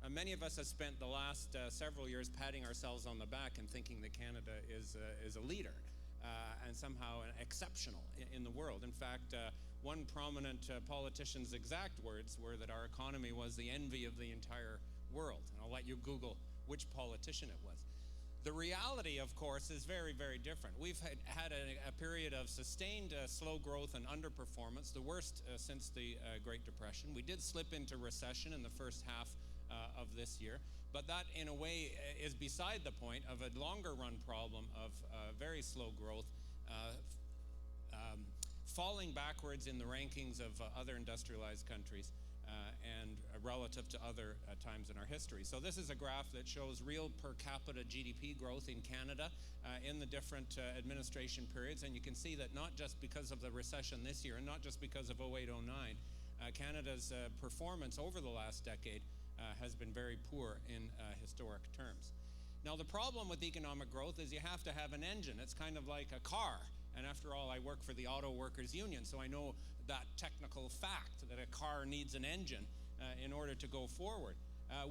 many of us have spent the last several years patting ourselves on the back and thinking that Canada is a leader. and somehow exceptional in the world. In fact, one prominent politician's exact words were that our economy was the envy of the entire world. And I'll let you Google which politician it was. The reality, of course, is very, very different. We've had a period of sustained slow growth and underperformance, the worst since the Great Depression. We did slip into recession in the first half of this year, but that, in a way, is beside the point of a longer-run problem of very slow growth, falling backwards in the rankings of other industrialized countries, and relative to other times in our history. So this is a graph that shows real per capita GDP growth in Canada in the different administration periods, and you can see that not just because of the recession this year and not just because of 08-09, Canada's performance over the last decade has been very poor in historic terms. Now, the problem with economic growth is you have to have an engine. It's kind of like a car. And after all, I work for the Auto Workers Union, so I know that technical fact that a car needs an engine in order to go forward.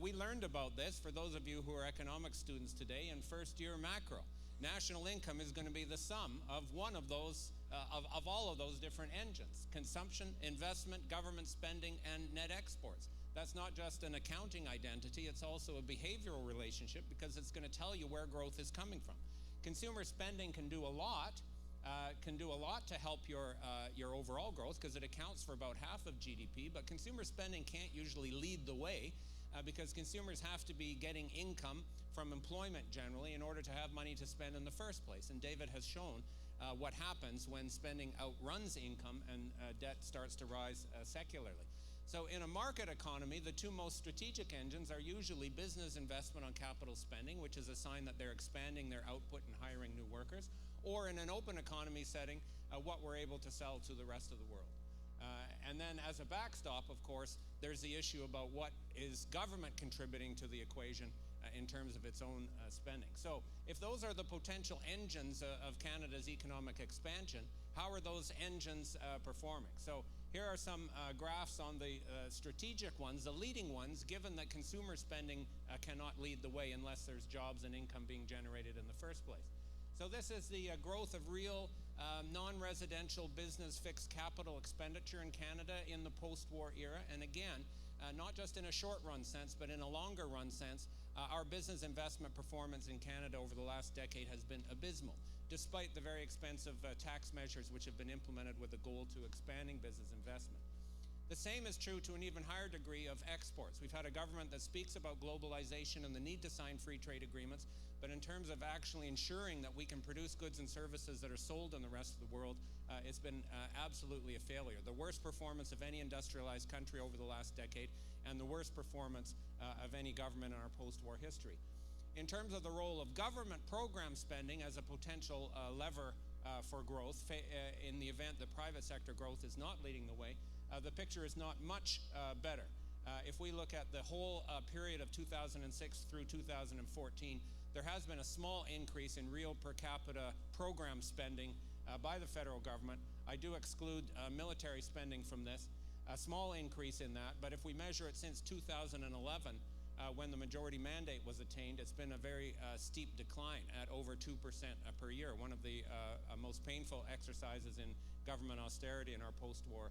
We learned about this, for those of you who are economics students today, in first year macro. National income is going to be the sum of one of those, of all of those different engines: consumption, investment, government spending, and net exports. That's not just an accounting identity, it's also a behavioral relationship, because it's going to tell you where growth is coming from. Consumer spending can do a lot to help your overall growth, because it accounts for about half of GDP, but consumer spending can't usually lead the way, because consumers have to be getting income from employment generally in order to have money to spend in the first place. And David has shown what happens when spending outruns income and debt starts to rise secularly. So in a market economy, the two most strategic engines are usually business investment on capital spending, which is a sign that they're expanding their output and hiring new workers, or in an open economy setting, what we're able to sell to the rest of the world. And then as a backstop, of course, there's the issue about what is government contributing to the equation in terms of its own spending. So if those are the potential engines of Canada's economic expansion, how are those engines performing? So here are some graphs on the strategic ones, the leading ones, given that consumer spending cannot lead the way unless there's jobs and income being generated in the first place. So this is the growth of real non-residential business fixed capital expenditure in Canada in the post-war era. And again, not just in a short-run sense, but in a longer-run sense, our business investment performance in Canada over the last decade has been abysmal, despite the very expensive tax measures which have been implemented with a goal to expanding business investment. The same is true to an even higher degree of exports. We've had a government that speaks about globalization and the need to sign free trade agreements, but in terms of actually ensuring that we can produce goods and services that are sold in the rest of the world, it's been absolutely a failure. The worst performance of any industrialized country over the last decade, and the worst performance of any government in our post-war history. In terms of the role of government program spending as a potential lever for growth, in the event that private sector growth is not leading the way, the picture is not much better. If we look at the whole period of 2006 through 2014, there has been a small increase in real per capita program spending by the federal government. I do exclude military spending from this, a small increase in that, but if we measure it since 2011, when the majority mandate was attained, it's been a very steep decline at over 2% per year, one of the most painful exercises in government austerity in our post-war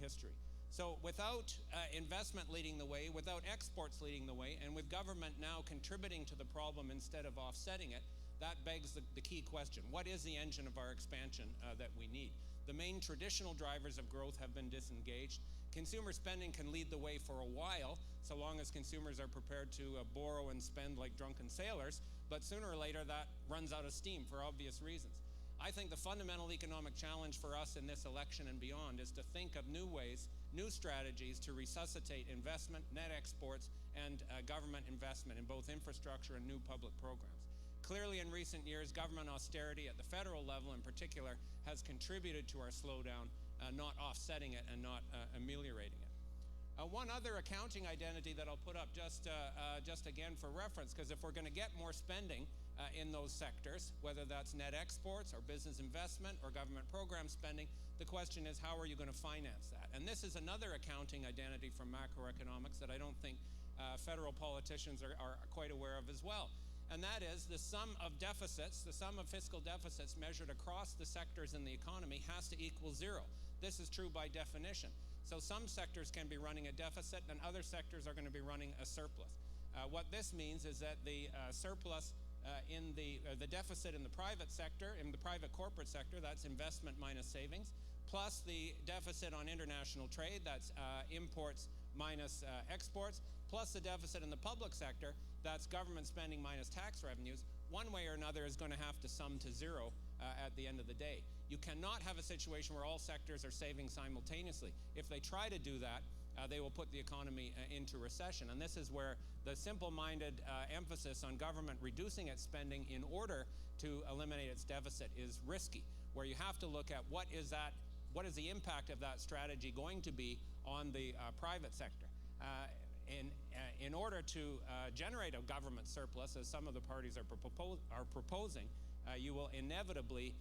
history. So without investment leading the way, without exports leading the way, and with government now contributing to the problem instead of offsetting it, that begs the key question: what is the engine of our expansion that we need? The main traditional drivers of growth have been disengaged. Consumer spending can lead the way for a while, so long as consumers are prepared to borrow and spend like drunken sailors, but sooner or later that runs out of steam for obvious reasons. I think the fundamental economic challenge for us in this election and beyond is to think of new ways, new strategies to resuscitate investment, net exports, and government investment in both infrastructure and new public programs. Clearly, in recent years, government austerity at the federal level in particular has contributed to our slowdown, not offsetting it and not ameliorating it. One other accounting identity that I'll put up just again for reference, because if we're going to get more spending in those sectors, whether that's net exports or business investment or government program spending, the question is, how are you going to finance that? And this is another accounting identity from macroeconomics that I don't think federal politicians are quite aware of as well. and that is the sum of deficits, the sum of fiscal deficits measured across the sectors in the economy has to equal zero. This is true by definition. So some sectors can be running a deficit and other sectors are going to be running a surplus. What this means is that the surplus in the deficit in the private sector, in the private corporate sector, that's investment minus savings, plus the deficit on international trade, that's imports minus exports, plus the deficit in the public sector, that's government spending minus tax revenues, one way or another is going to have to sum to zero at the end of the day. You cannot have a situation where all sectors are saving simultaneously. If they try to do that, they will put the economy into recession. And this is where the simple-minded emphasis on government reducing its spending in order to eliminate its deficit is risky, where you have to look at what is the impact of that strategy going to be on the private sector. In order to generate a government surplus, as some of the parties are proposing, you will inevitably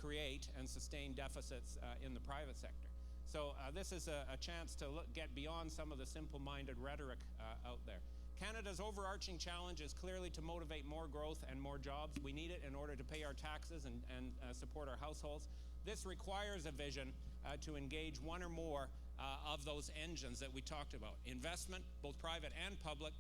create and sustain deficits in the private sector. So this is a chance to get beyond some of the simple-minded rhetoric out there. Canada's overarching challenge is clearly to motivate more growth and more jobs. We need it in order to pay our taxes and support our households. This requires a vision to engage one or more of those engines that we talked about. Investment, both private and public,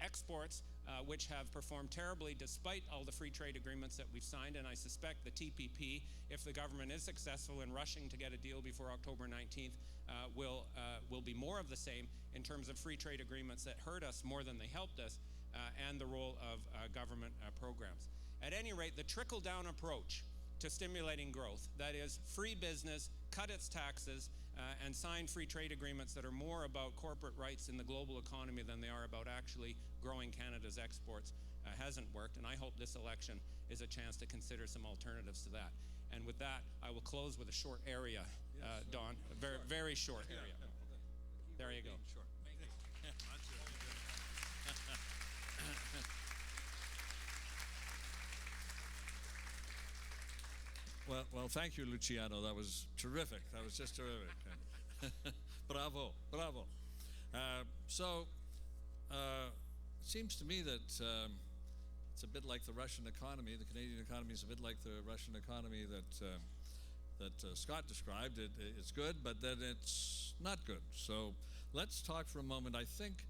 exports, which have performed terribly despite all the free trade agreements that we've signed, and I suspect the TPP, if the government is successful in rushing to get a deal before October 19th, will be more of the same in terms of free trade agreements that hurt us more than they helped us, and the role of government programs. At any rate, the trickle-down approach to stimulating growth, that is, free business, cut its taxes, and sign free trade agreements that are more about corporate rights in the global economy than they are about actually growing Canada's exports, hasn't worked, and I hope this election is a chance to consider some alternatives to that. And with that, I will close with a short area, Don, a very, very short area. There you go. Sure. Thank you. Well, thank you, Luciano. That was terrific. That was just terrific. Bravo, bravo. It seems to me that it's a bit like the Russian economy. The Canadian economy is a bit like the Russian economy that Scott described. It's good, but then it's not good. So let's talk for a moment. I think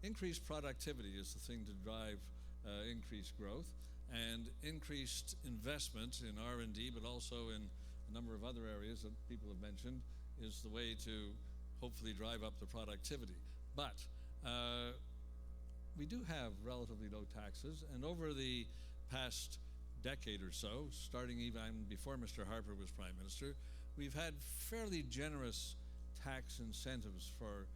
increased productivity is the thing to drive increased growth, and increased investment in R&D, but also in a number of other areas that people have mentioned, is the way to hopefully drive up the productivity. But we do have relatively low taxes, and over the past decade or so, starting even before Mr. Harper was Prime Minister, we've had fairly generous tax incentives for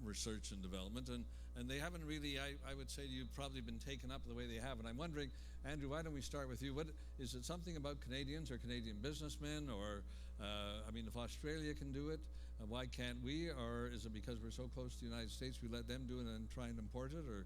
research and development, and they haven't really, I would say, you've probably been taken up the way they have. And I'm wondering, Andrew, why don't we start with you? What is it, something about Canadians or Canadian businessmen, or if Australia can do it, why can't we? Or is it because we're so close to the United States we let them do it and try and import it? Or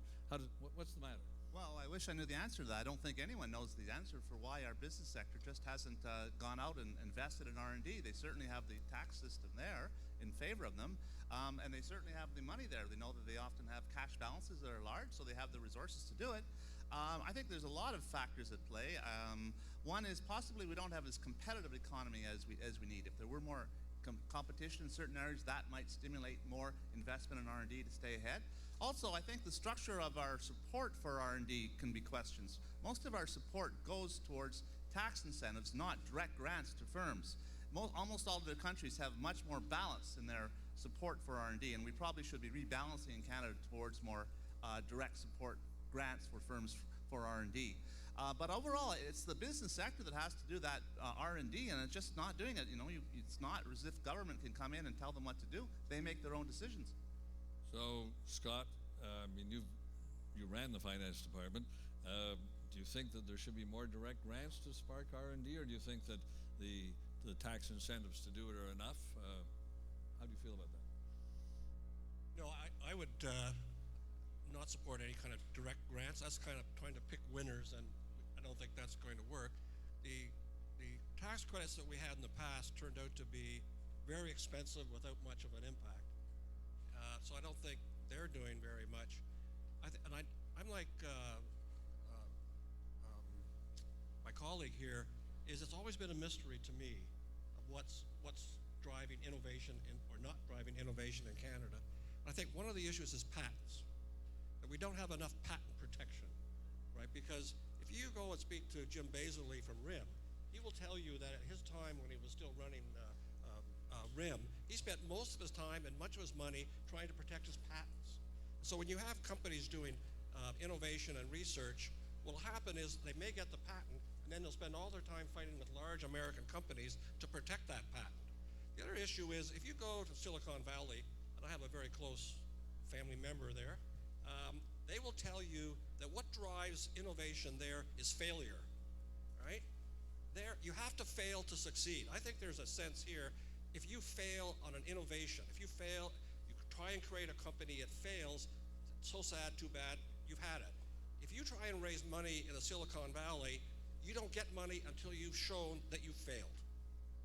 what's the matter? Well, I wish I knew the answer to that. I don't think anyone knows the answer for why our business sector just hasn't gone out and invested in R&D. They certainly have the tax system there in favor of them, and they certainly have the money there. They know that they often have cash balances that are large, so they have the resources to do it. I think there's a lot of factors at play. One is possibly we don't have as competitive economy as we need. If there were more competition in certain areas, that might stimulate more investment in R&D to stay ahead. Also, I think the structure of our support for R&D can be questioned. Most of our support goes towards tax incentives, not direct grants to firms. Almost all of the countries have much more balance in their support for R&D, and we probably should be rebalancing in Canada towards more direct support grants for firms for R&D. But overall, it's the business sector that has to do that R&D, and it's just not doing it. It's not as if government can come in and tell them what to do. They make their own decisions. So, Scott, you ran the finance department. Do you think that there should be more direct grants to spark R&D, or do you think that the tax incentives to do it are enough? How do you feel about that? No, I would not support any kind of direct grants. That's kind of trying to pick winners, and I don't think that's going to work. The tax credits that we had in the past turned out to be very expensive without much of an impact. So I don't think they're doing very much. I'm like my colleague here, it's always been a mystery to me of what's driving innovation or not driving innovation in Canada. I think one of the issues is patents, that we don't have enough patent protection, right? Because if you go and speak to Jim Basiley from RIM, he will tell you that at his time when he was still running RIM, he spent most of his time and much of his money trying to protect his patents. So when you have companies doing innovation and research, what will happen is they may get the patent, and then they'll spend all their time fighting with large American companies to protect that patent. The other issue is if you go to Silicon Valley, and I have a very close family member there, they will tell you that what drives innovation there is failure, right? There, you have to fail to succeed. I think there's a sense here, if you fail on an innovation, if you fail, you try and create a company, it fails, so sad, too bad, you've had it. If you try and raise money in the Silicon Valley, you don't get money until you've shown that you failed,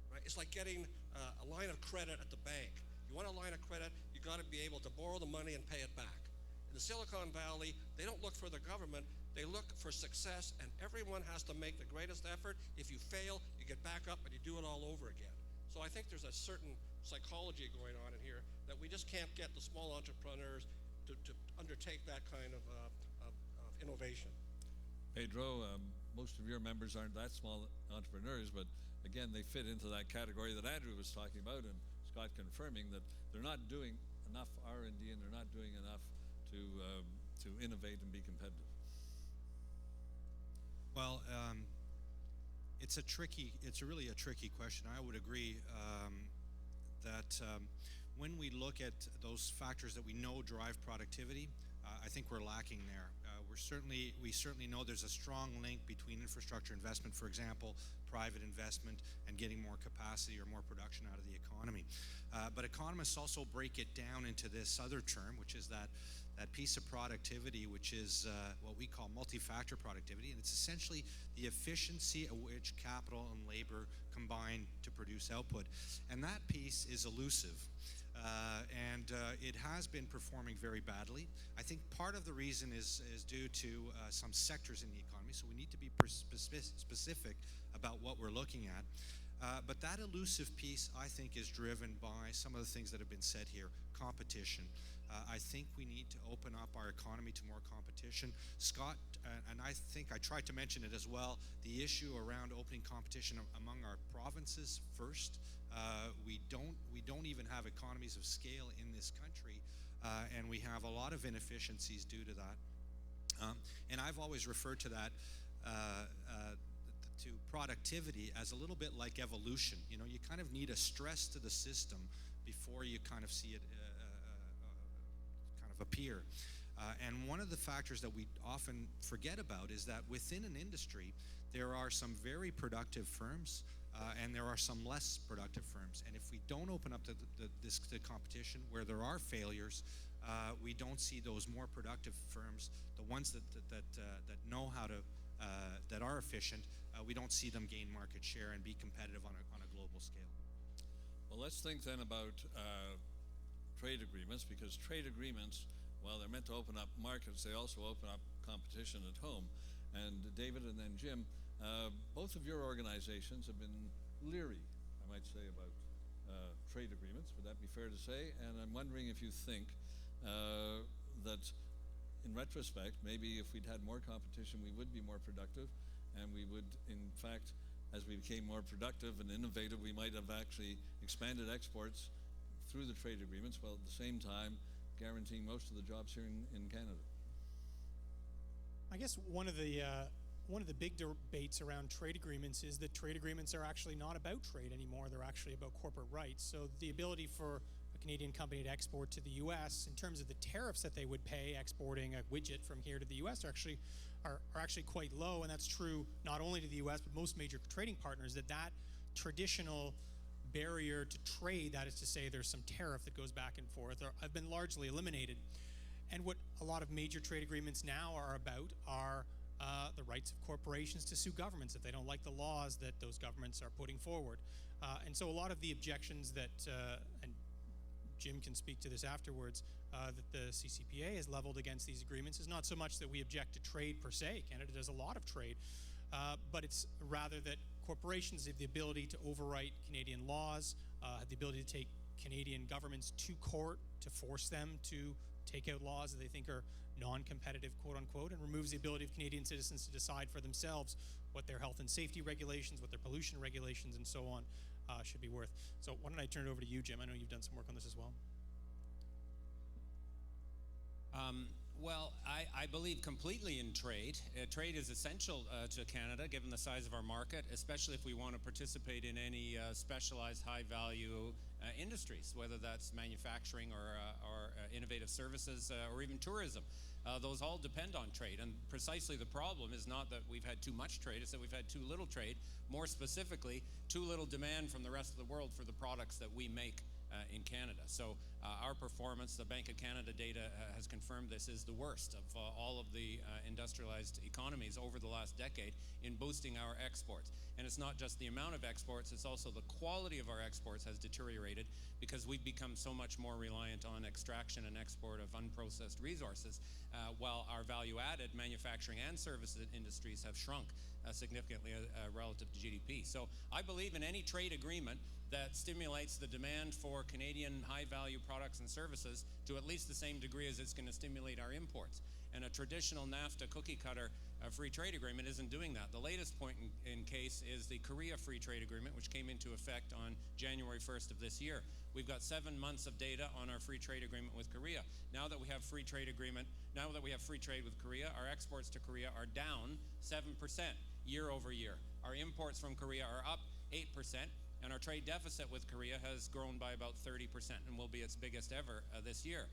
right? It's like getting a line of credit at the bank. You want a line of credit, you got to be able to borrow the money and pay it back. In the Silicon Valley, they don't look for the government, they look for success, and everyone has to make the greatest effort. If you fail, you get back up and you do it all over again. So I think there's a certain psychology going on in here that we just can't get the small entrepreneurs to undertake that kind of innovation. Pedro, most of your members aren't that small entrepreneurs, but again, they fit into that category that Andrew was talking about, and Scott confirming that they're not doing enough R&D and they're not doing enough to innovate and be competitive. Well, it's really a tricky question. I would agree that when we look at those factors that we know drive productivity, I think we're lacking there. We certainly know there's a strong link between infrastructure investment, for example, private investment, and getting more capacity or more production out of the economy. But economists also break it down into this other term, which is that piece of productivity, which is what we call multi-factor productivity, and it's essentially the efficiency at which capital and labor combine to produce output. And that piece is elusive. And it has been performing very badly. I think part of the reason is due to some sectors in the economy, so we need to be specific about what we're looking at. But that elusive piece, I think, is driven by some of the things that have been said here. Competition. I think we need to open up our economy to more competition. Scott, and I think I tried to mention it as well, the issue around opening competition among our provinces first. We don't even have economies of scale in this country, and we have a lot of inefficiencies due to that. And I've always referred to that to productivity as a little bit like evolution. You know, you kind of need a stress to the system before you kind of see it kind of appear. And one of the factors that we often forget about is that within an industry, there are some very productive firms and there are some less productive firms. And if we don't open up the competition where there are failures, we don't see those more productive firms, the ones that know how to, that are efficient, we don't see them gain market share and be competitive on a global scale. Well, let's think then about trade agreements, because trade agreements, while they're meant to open up markets, they also open up competition at home. And David and then Jim, both of your organizations have been leery, I might say, about trade agreements. Would that be fair to say? And I'm wondering if you think that in retrospect, maybe if we'd had more competition, we would be more productive, and we would, in fact, as we became more productive and innovative, we might have actually expanded exports through the trade agreements, while at the same time guaranteeing most of the jobs here in Canada. I guess one of the big debates around trade agreements is that trade agreements are actually not about trade anymore. They're actually about corporate rights. So the ability for a Canadian company to export to the U.S. in terms of the tariffs that they would pay exporting a widget from here to the U.S. are actually quite low, and that's true not only to the U.S. but most major trading partners. That traditional barrier to trade, that is to say there's some tariff that goes back and forth, have been largely eliminated. And what a lot of major trade agreements now are about are the rights of corporations to sue governments if they don't like the laws that those governments are putting forward. And so a lot of the objections that and Jim can speak to this afterwards, that the CCPA has leveled against these agreements is not so much that we object to trade per se. Canada does a lot of trade, but it's rather that corporations have the ability to overwrite Canadian laws, have the ability to take Canadian governments to court to force them to take out laws that they think are non-competitive, quote unquote, and removes the ability of Canadian citizens to decide for themselves what their health and safety regulations, what their pollution regulations, and so on should be worth. So why don't I turn it over to you, Jim? I know you've done some work on this as well. Well, I believe completely in trade. Trade is essential to Canada, given the size of our market, especially if we want to participate in any specialized high-value industries, whether that's manufacturing or innovative services or even tourism. Those all depend on trade, and precisely the problem is not that we've had too much trade, it's that we've had too little trade. More specifically, too little demand from the rest of the world for the products that we make in Canada. So our performance, the Bank of Canada data has confirmed this, is the worst of all of the industrialized economies over the last decade in boosting our exports. And it's not just the amount of exports, it's also the quality of our exports has deteriorated because we've become so much more reliant on extraction and export of unprocessed resources, while our value-added manufacturing and services industries have shrunk significantly relative to GDP. So I believe in any trade agreement that stimulates the demand for Canadian high-value products and services to at least the same degree as it's going to stimulate our imports. And a traditional NAFTA cookie-cutter free trade agreement isn't doing that. The latest point in case is the Korea Free Trade Agreement, which came into effect on January 1st of this year. We've got 7 months of data on our free trade agreement with Korea. Now that we have free trade with Korea, our exports to Korea are down 7% year over year. Our imports from Korea are up 8%. And our trade deficit with Korea has grown by about 30% and will be its biggest ever this year.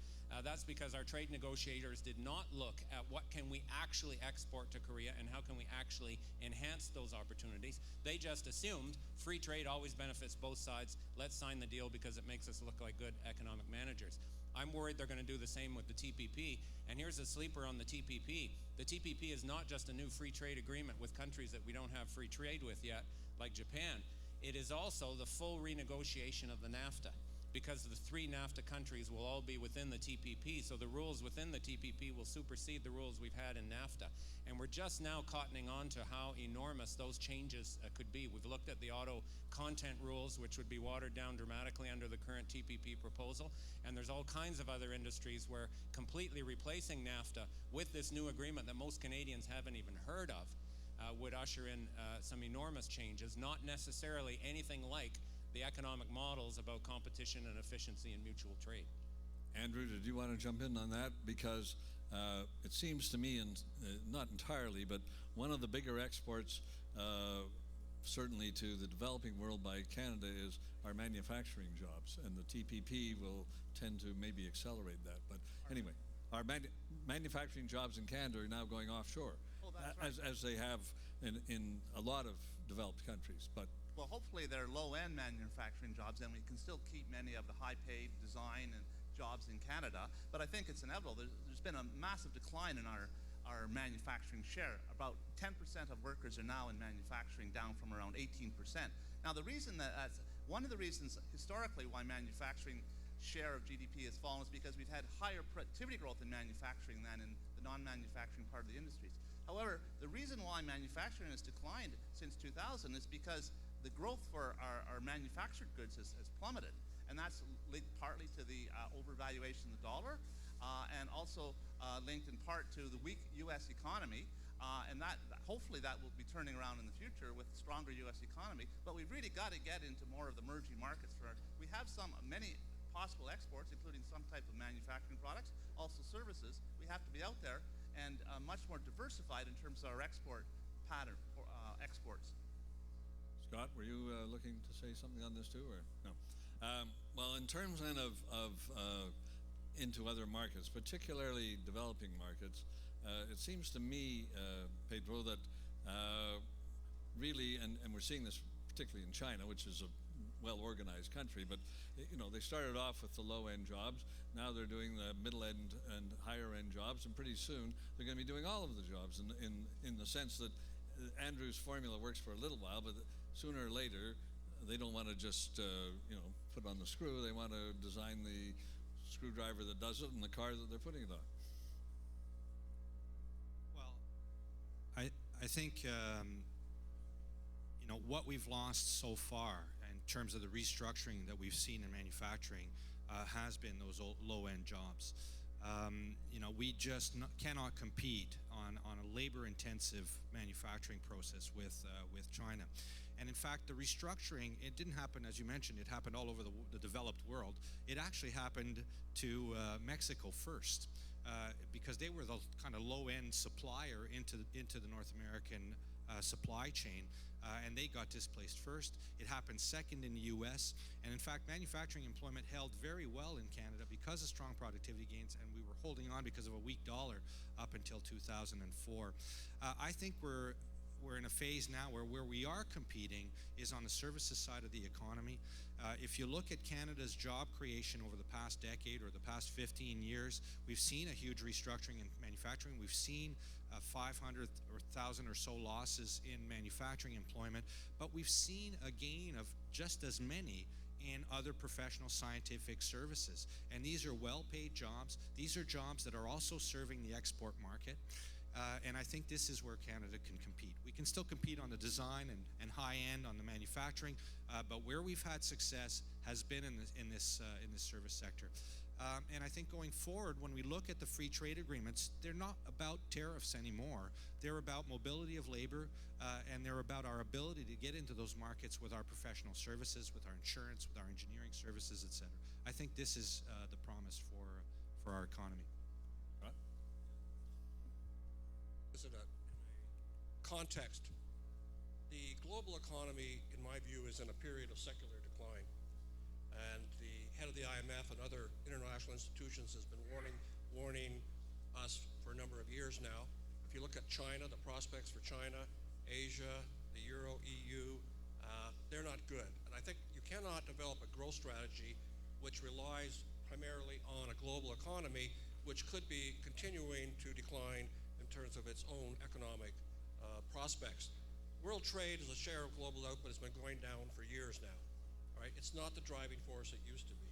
That's because our trade negotiators did not look at what can we actually export to Korea and how can we actually enhance those opportunities. They just assumed free trade always benefits both sides. Let's sign the deal because it makes us look like good economic managers. I'm worried they're going to do the same with the TPP. And here's a sleeper on the TPP. The TPP is not just a new free trade agreement with countries that we don't have free trade with yet, like Japan. It is also the full renegotiation of the NAFTA, because the 3 NAFTA countries will all be within the TPP, so the rules within the TPP will supersede the rules we've had in NAFTA. And we're just now cottoning on to how enormous those changes could be. We've looked at the auto content rules, which would be watered down dramatically under the current TPP proposal, and there's all kinds of other industries where completely replacing NAFTA with this new agreement that most Canadians haven't even heard of would usher in some enormous changes, not necessarily anything like the economic models about competition and efficiency and mutual trade. Andrew, did you want to jump in on that? Because it seems to me, and not entirely, but one of the bigger exports, certainly to the developing world by Canada, is our manufacturing jobs, and the TPP will tend to maybe accelerate that. But anyway, our manufacturing jobs in Canada are now going offshore. As they have in a lot of developed countries. But well, hopefully they're low-end manufacturing jobs, and we can still keep many of the high-paid design and jobs in Canada. But I think it's inevitable. There's been a massive decline in our manufacturing share. About 10% of workers are now in manufacturing, down from around 18%. Now, one of the reasons historically why manufacturing share of GDP has fallen is because we've had higher productivity growth in manufacturing than in the non-manufacturing part of the industries. However, the reason why manufacturing has declined since 2000 is because the growth for our manufactured goods has plummeted. And that's linked partly to the overvaluation of the dollar and also linked in part to the weak U.S. economy. And hopefully that will be turning around in the future with a stronger U.S. economy. But we've really got to get into more of the emerging markets. We have many possible exports, including some type of manufacturing products, also services. We have to be out there and much more diversified in terms of our export pattern for exports. Scott, were you looking to say something on this too, or no? Well, in terms then of into other markets, particularly developing markets, it seems to me, Pedro, that really, and we're seeing this particularly in China, which is a well-organized country, but they started off with the low-end jobs. Now they're doing the middle-end and higher-end jobs, and pretty soon they're going to be doing all of the jobs in the sense that Andrew's formula works for a little while, but sooner or later they don't want to just put on the screw. They want to design the screwdriver that does it and the car that they're putting it on. Well, I think what we've lost so far in terms of the restructuring that we've seen in manufacturing has been those low-end jobs. We just cannot compete on a labor-intensive manufacturing process with China. And in fact, the restructuring, it didn't happen, as you mentioned, it happened all over the developed world. It actually happened to Mexico first, because they were the kind of low-end supplier into the North American supply chain, and they got displaced first. It happened second in the U.S., and in fact, manufacturing employment held very well in Canada because of strong productivity gains, and we were holding on because of a weak dollar up until 2004. I think we're in a phase now where we are competing is on the services side of the economy. If you look at Canada's job creation over the past decade or the past 15 years, we've seen a huge restructuring in manufacturing. We've seen 500 or 1,000 or so losses in manufacturing employment, but we've seen a gain of just as many in other professional scientific services. And these are well-paid jobs. These are jobs that are also serving the export market. And I think this is where Canada can compete. We can still compete on the design and high end on the manufacturing, but where we've had success has been in this service sector. And I think going forward, when we look at the free trade agreements, they're not about tariffs anymore. They're about mobility of labor, and they're about our ability to get into those markets with our professional services, with our insurance, with our engineering services, etc. I think this is the promise for our economy. In a context, the global economy, in my view, is in a period of secular decline. And the head of the IMF and other international institutions has been warning us for a number of years now. If you look at China, the prospects for China, Asia, the Euro, EU, they're not good. And I think you cannot develop a growth strategy which relies primarily on a global economy, which could be continuing to decline in terms of its own economic prospects. World trade as a share of global output has been going down for years now. Right? It's not the driving force it used to be.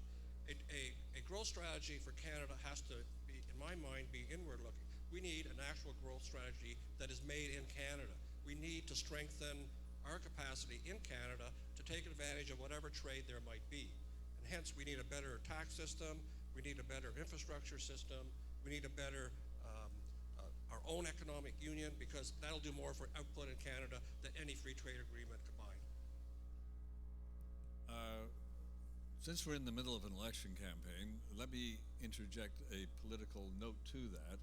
A growth strategy for Canada has to be, in my mind, be inward looking. We need an actual growth strategy that is made in Canada. We need to strengthen our capacity in Canada to take advantage of whatever trade there might be. And hence, we need a better tax system, we need a better infrastructure system, we need a better our own economic union, because that'll do more for output in Canada than any free trade agreement combined. Since we're in the middle of an election campaign, let me interject a political note to that,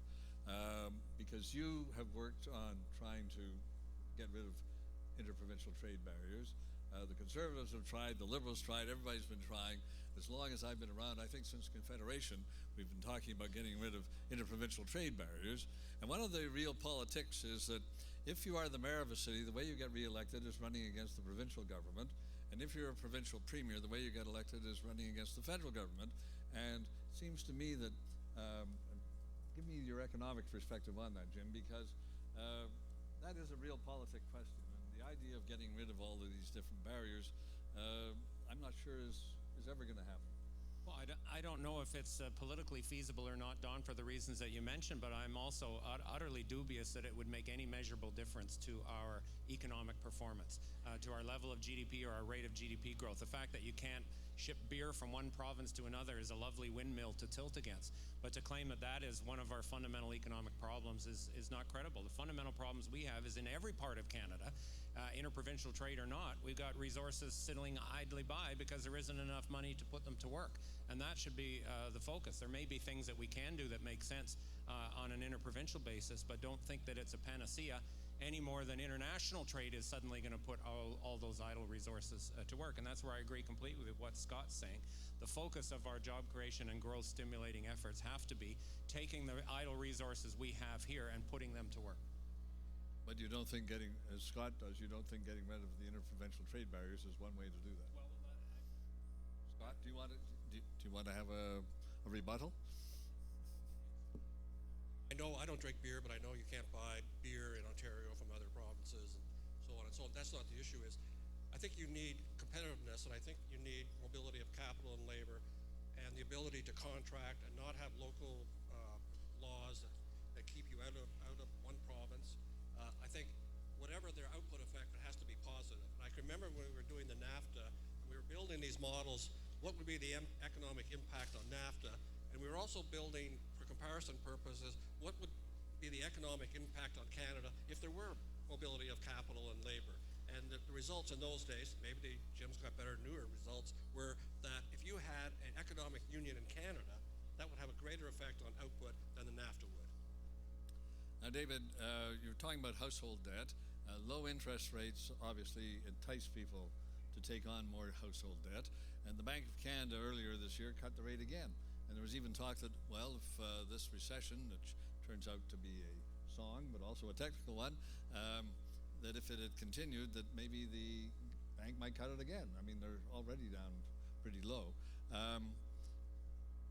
because you have worked on trying to get rid of interprovincial trade barriers. The Conservatives have tried, the Liberals tried, everybody's been trying. As long as I've been around, I think since Confederation, we've been talking about getting rid of interprovincial trade barriers. And one of the real politics is that if you are the mayor of a city, the way you get reelected is running against the provincial government. And if you're a provincial premier, the way you get elected is running against the federal government. And it seems to me that, give me your economic perspective on that, Jim, because that is a real politic question. And the idea of getting rid of all of these different barriers, I'm not sure is ever going to happen. Well, I don't know if it's politically feasible or not, Don, for the reasons that you mentioned, but I'm also utterly dubious that it would make any measurable difference to our economic performance, to our level of GDP or our rate of GDP growth. The fact that you can't ship beer from one province to another is a lovely windmill to tilt against. But to claim that that is one of our fundamental economic problems is not credible. The fundamental problems we have is in every part of Canada, interprovincial trade or not, we've got resources sitting idly by because there isn't enough money to put them to work. And that should be the focus. There may be things that we can do that make sense on an interprovincial basis, but don't think that it's a panacea any more than international trade is suddenly going to put all those idle resources to work. And that's where I agree completely with what Scott's saying. The focus of our job creation and growth stimulating efforts have to be taking the idle resources we have here and putting them to work. But you don't think getting, as Scott does, you don't think getting rid of the interprovincial trade barriers is one way to do that? Well, Scott, do you want to have a rebuttal? I know I don't drink beer, but I know you can't buy beer in Ontario from other provinces and so on and so on. That's not the issue. I think you need competitiveness, and I think you need mobility of capital and labor, and the ability to contract and not have local laws that keep you out of one province. I think whatever their output effect, it has to be positive. And I can remember when we were doing the NAFTA, and we were building these models, what would be the economic impact on NAFTA, and we were also building, for comparison purposes, what would be the economic impact on Canada if there were mobility of capital and labor. And the results in those days, maybe Jim's got better, newer results, were that if you had an economic union in Canada, that would have a greater effect on output than the NAFTA would. Now, David, you're talking about household debt. Low interest rates obviously entice people to take on more household debt. And the Bank of Canada earlier this year cut the rate again. And there was even talk that, well, if this recession, which turns out to be a song, but also a technical one, that if it had continued, that maybe the bank might cut it again. I mean, they're already down pretty low.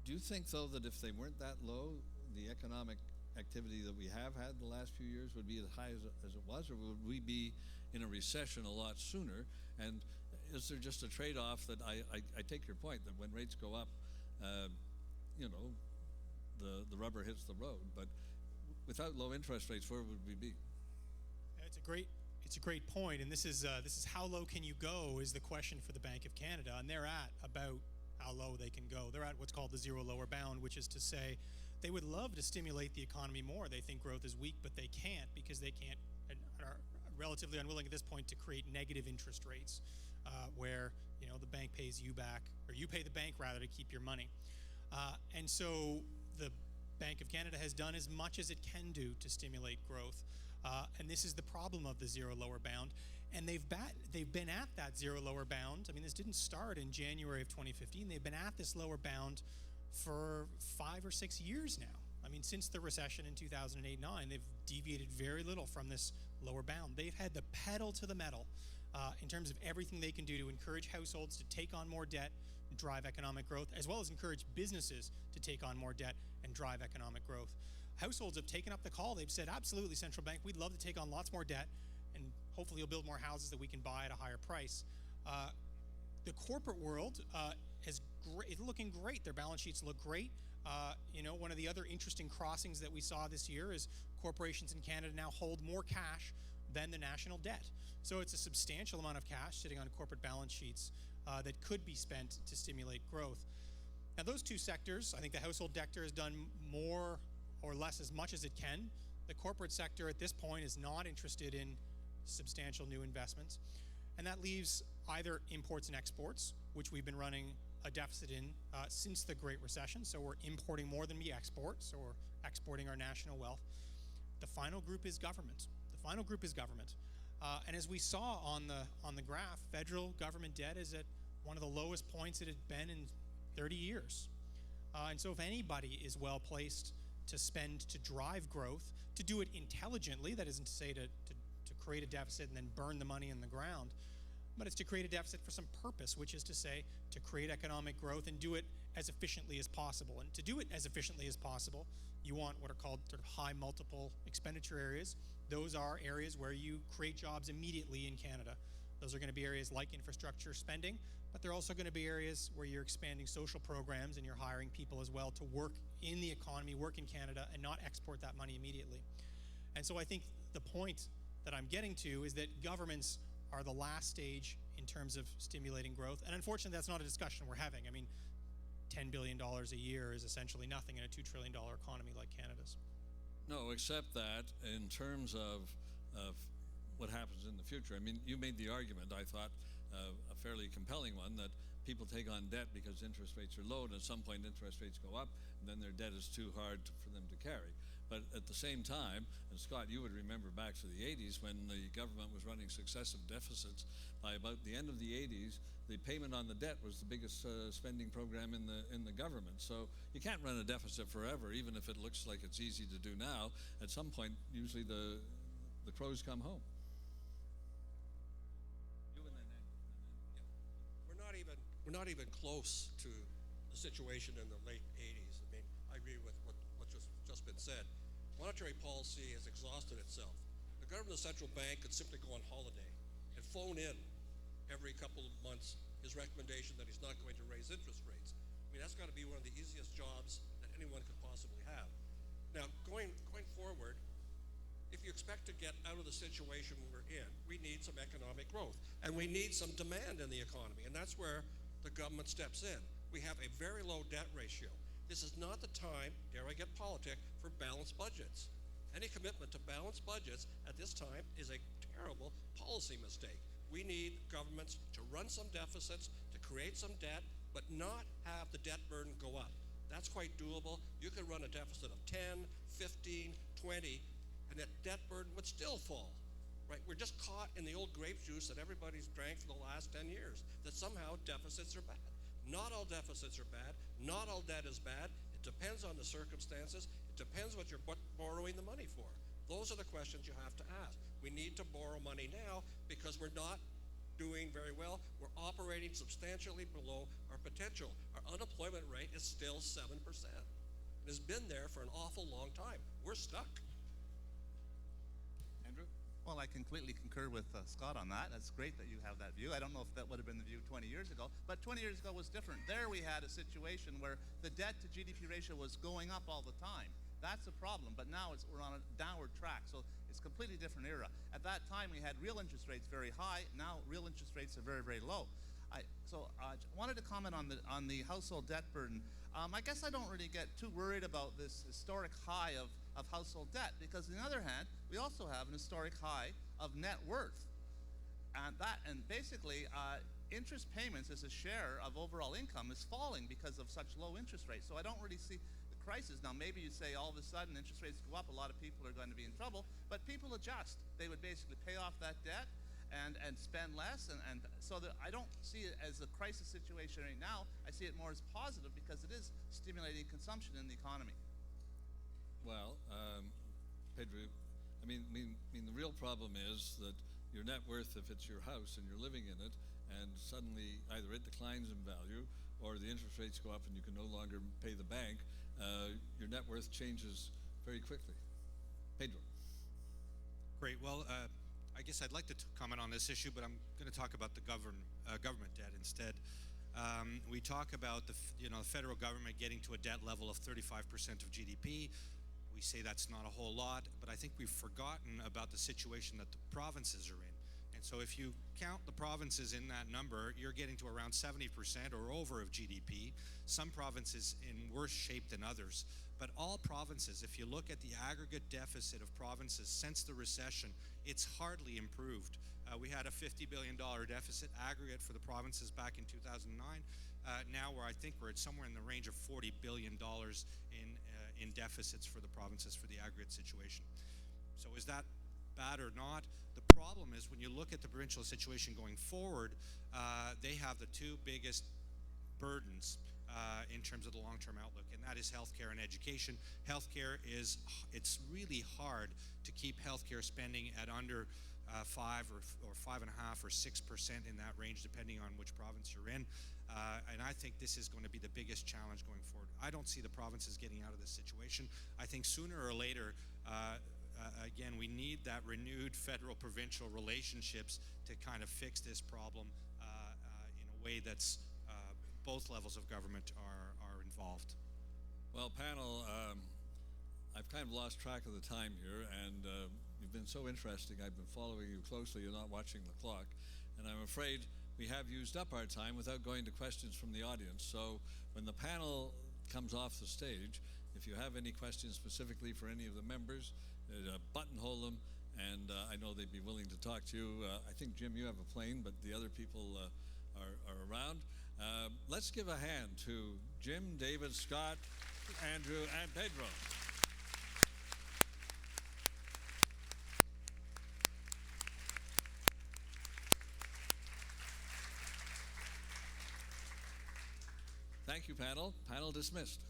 Do you think, though, that if they weren't that low, the economic activity that we have had the last few years would be as high as it was, or would we be in a recession a lot sooner? And is there just a trade-off that I take your point that when rates go up, you know, the rubber hits the road, but without low interest rates, where would we be? It's a great point, and this is how low can you go is the question for the Bank of Canada, and they're at about how low they can go. They're at what's called the zero lower bound, which is to say they would love to stimulate the economy more. They think growth is weak, but they can't because they can't and are relatively unwilling at this point to create negative interest rates, where the bank pays you back, or you pay the bank rather to keep your money. And so the Bank of Canada has done as much as it can do to stimulate growth. And this is the problem of the zero lower bound. And they've been at that zero lower bound. I mean, this didn't start in January of 2015. They've been at this lower bound for 5 or 6 years now. I mean, since the recession in 2008-9, they've deviated very little from this lower bound. They've had the pedal to the metal in terms of everything they can do to encourage households to take on more debt, drive economic growth, as well as encourage businesses to take on more debt and drive economic growth. Households have taken up the call. They've said, absolutely, central bank, we'd love to take on lots more debt, and hopefully you'll build more houses that we can buy at a higher price. The corporate world is looking great. Their balance sheets look great. One of the other interesting crossings that we saw this year is corporations in Canada now hold more cash than the national debt. So it's a substantial amount of cash sitting on corporate balance sheets that could be spent to stimulate growth. Now, those two sectors, I think the household sector has done more or less as much as it can. The corporate sector at this point is not interested in substantial new investments. And that leaves either imports and exports, which we've been running a deficit in since the Great Recession. So we're importing more than we export, so we're exporting our national wealth. The final group is government. And as we saw on the graph, federal government debt is at one of the lowest points it had been in 30 years. And so if anybody is well placed to spend to drive growth, to do it intelligently, that isn't to say to create a deficit and then burn the money in the ground, but it's to create a deficit for some purpose, which is to say to create economic growth and do it as efficiently as possible. And to do it as efficiently as possible, you want what are called sort of high multiple expenditure areas. Those are areas where you create jobs immediately in Canada. Those are going to be areas like infrastructure spending, but they're also going to be areas where you're expanding social programs and you're hiring people as well to work in the economy, work in Canada, and not export that money immediately. And so I think the point that I'm getting to is that governments are the last stage in terms of stimulating growth. And unfortunately, that's not a discussion we're having. I mean, $10 billion a year is essentially nothing in a $2 trillion economy like Canada's. No, except that in terms of what happens in the future. I mean, you made the argument, I thought, a fairly compelling one, that people take on debt because interest rates are low, and at some point interest rates go up, and then their debt is too hard for them to carry. But at the same time, and Scott, you would remember back to the 80s when the government was running successive deficits. By about the end of the 80s, the payment on the debt was the biggest spending program in the government. So you can't run a deficit forever, even if it looks like it's easy to do now. At some point, usually the crows come home. We're not even close to the situation in the late 80s. I mean, I agree with what's just been said. Monetary policy has exhausted itself. The government of the central bank could simply go on holiday and phone in every couple of months his recommendation that he's not going to raise interest rates. I mean, that's got to be one of the easiest jobs that anyone could possibly have. Now, going forward, if you expect to get out of the situation we're in, we need some economic growth, and we need some demand in the economy, and that's where the government steps in. We have a very low debt ratio. This is not the time, dare I get politic, for balanced budgets. Any commitment to balanced budgets at this time is a terrible policy mistake. We need governments to run some deficits, to create some debt, but not have the debt burden go up. That's quite doable. You could run a deficit of 10, 15, 20, and that debt burden would still fall, right? We're just caught in the old grape juice that everybody's drank for the last 10 years, that somehow deficits are bad. Not all deficits are bad. Not all debt is bad. It depends on the circumstances. It depends what you're borrowing the money for. Those are the questions you have to ask. We need to borrow money now because we're not doing very well. We're operating substantially below our potential. Our unemployment rate is still 7%. It has been there for an awful long time. We're stuck. Andrew? Well, I completely concur with Scott on that. That's great that you have that view. I don't know if that would have been the view 20 years ago, but 20 years ago was different. There we had a situation where the debt to GDP ratio was going up all the time. That's a problem, but now we're on a downward track, so it's a completely different era. At that time, we had real interest rates very high. Now, real interest rates are very, very low. I wanted to comment on the household debt burden. I guess I don't really get too worried about this historic high of household debt, because on the other hand, we also have an historic high of net worth. And basically, interest payments as a share of overall income is falling because of such low interest rates. So I don't really see the crisis. Now, maybe you say all of a sudden interest rates go up, a lot of people are going to be in trouble, but people adjust. They would basically pay off that debt and spend less, and so that I don't see it as a crisis situation right now. I see it more as positive because it is stimulating consumption in the economy. Well, Pedro, I mean, the real problem is that your net worth, if it's your house and you're living in it, and suddenly either it declines in value or the interest rates go up and you can no longer pay the bank, your net worth changes very quickly. Pedro. Great. Well, I guess I'd like to comment on this issue, but I'm going to talk about the government debt instead. We talk about the federal government getting to a debt level of 35% of GDP. We say that's not a whole lot, but I think we've forgotten about the situation that the provinces are in. And so if you count the provinces in that number, you're getting to around 70% or over of GDP. Some provinces in worse shape than others. But all provinces, if you look at the aggregate deficit of provinces since the recession, it's hardly improved. We had a $50 billion deficit aggregate for the provinces back in 2009. Now I think we're at somewhere in the range of $40 billion in deficits for the provinces for the aggregate situation. So is that bad or not? The problem is when you look at the provincial situation going forward, they have the two biggest burdens in terms of the long-term outlook, and that is healthcare and education. Healthcare it's really hard to keep healthcare spending at under 5 or 5.5 or 6% in that range, depending on which province you're in. And I think this is going to be the biggest challenge going forward. I don't see the provinces getting out of this situation. I think sooner or later, again, we need that renewed federal-provincial relationships to kind of fix this problem in a way that's both levels of government are involved. Well, panel, I've kind of lost track of the time here, and you've been so interesting. I've been following you closely. You're not watching the clock, and I'm afraid we have used up our time without going to questions from the audience. So when the panel comes off the stage, if you have any questions specifically for any of the members, buttonhole them, and I know they'd be willing to talk to you. I think, Jim, you have a plane, but the other people are around. Let's give a hand to Jim, David, Scott, Andrew, and Pedro. Thank you, panel. Panel dismissed.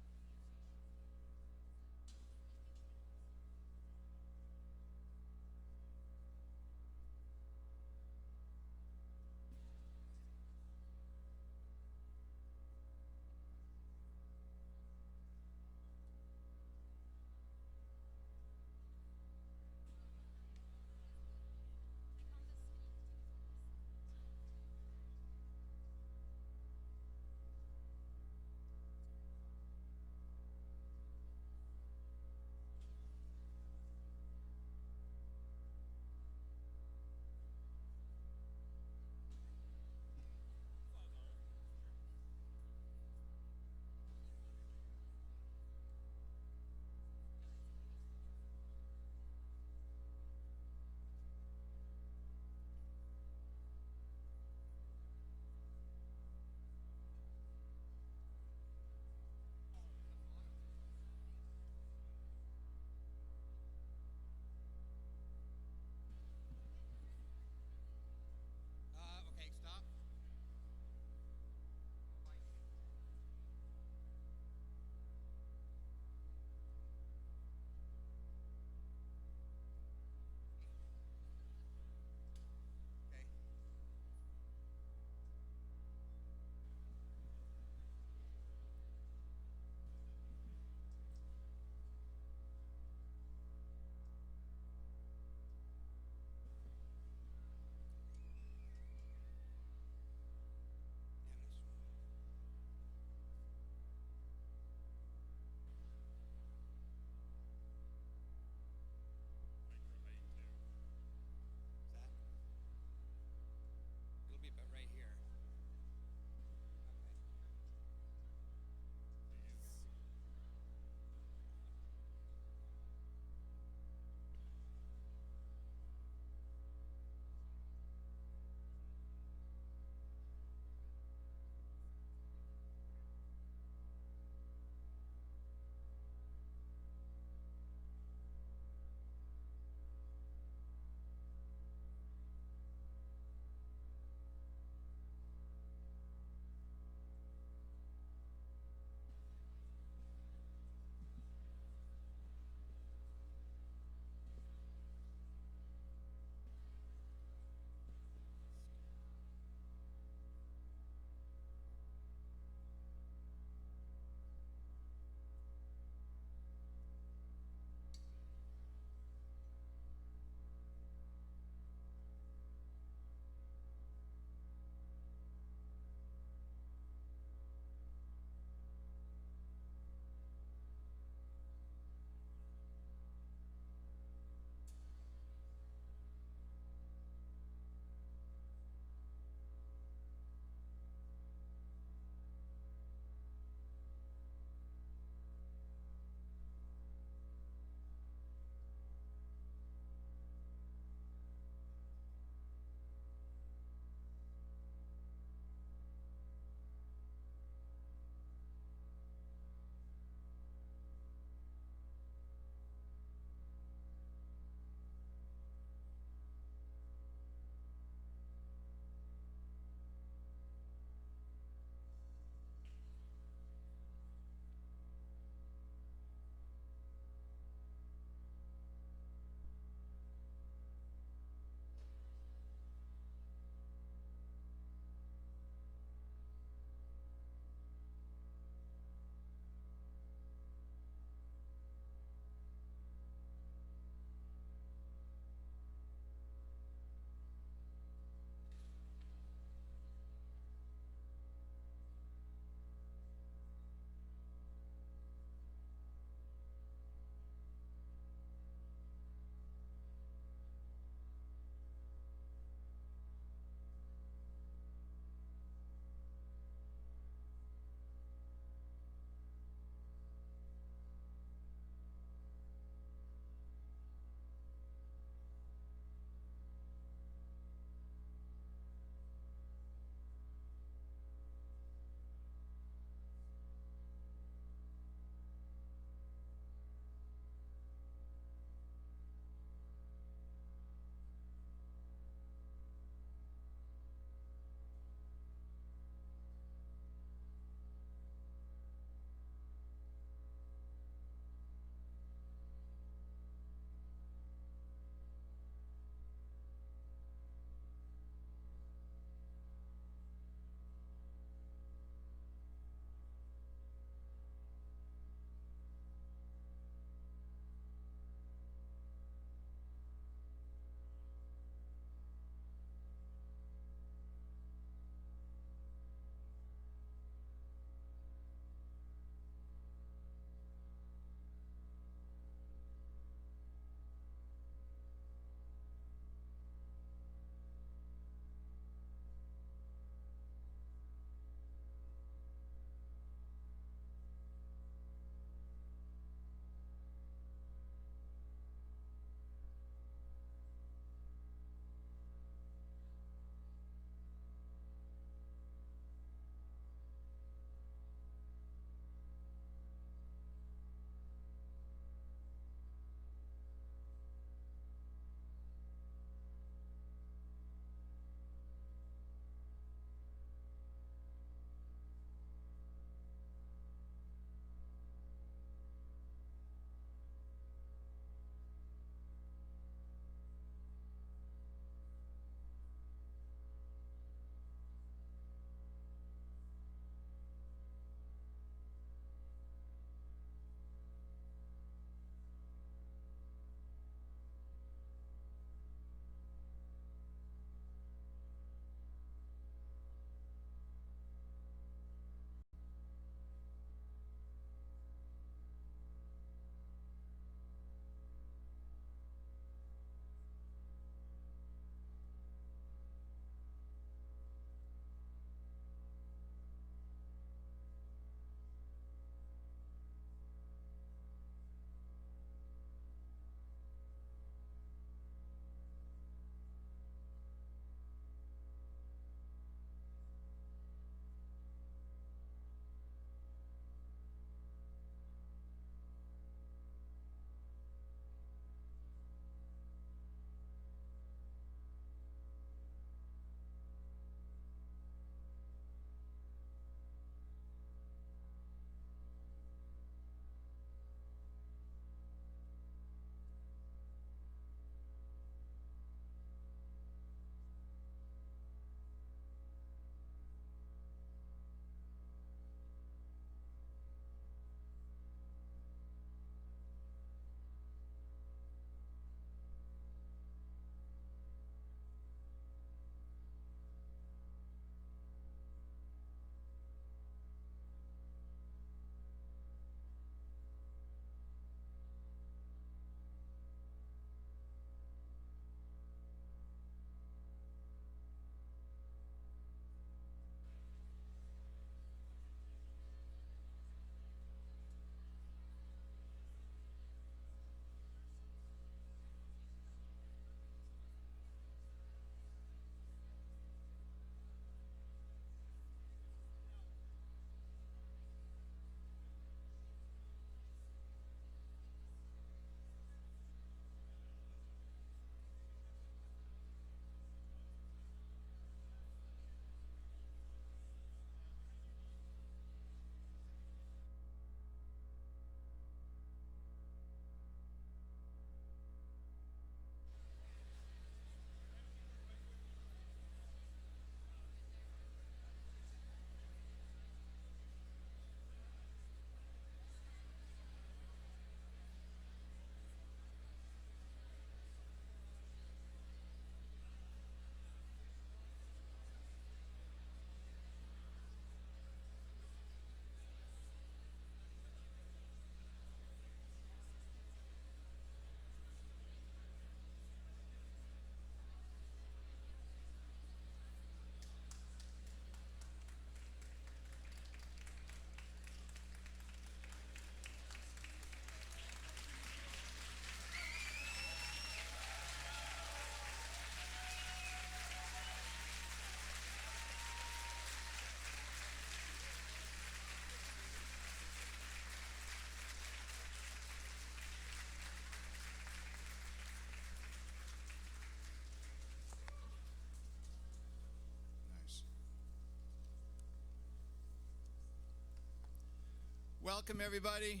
Welcome, everybody.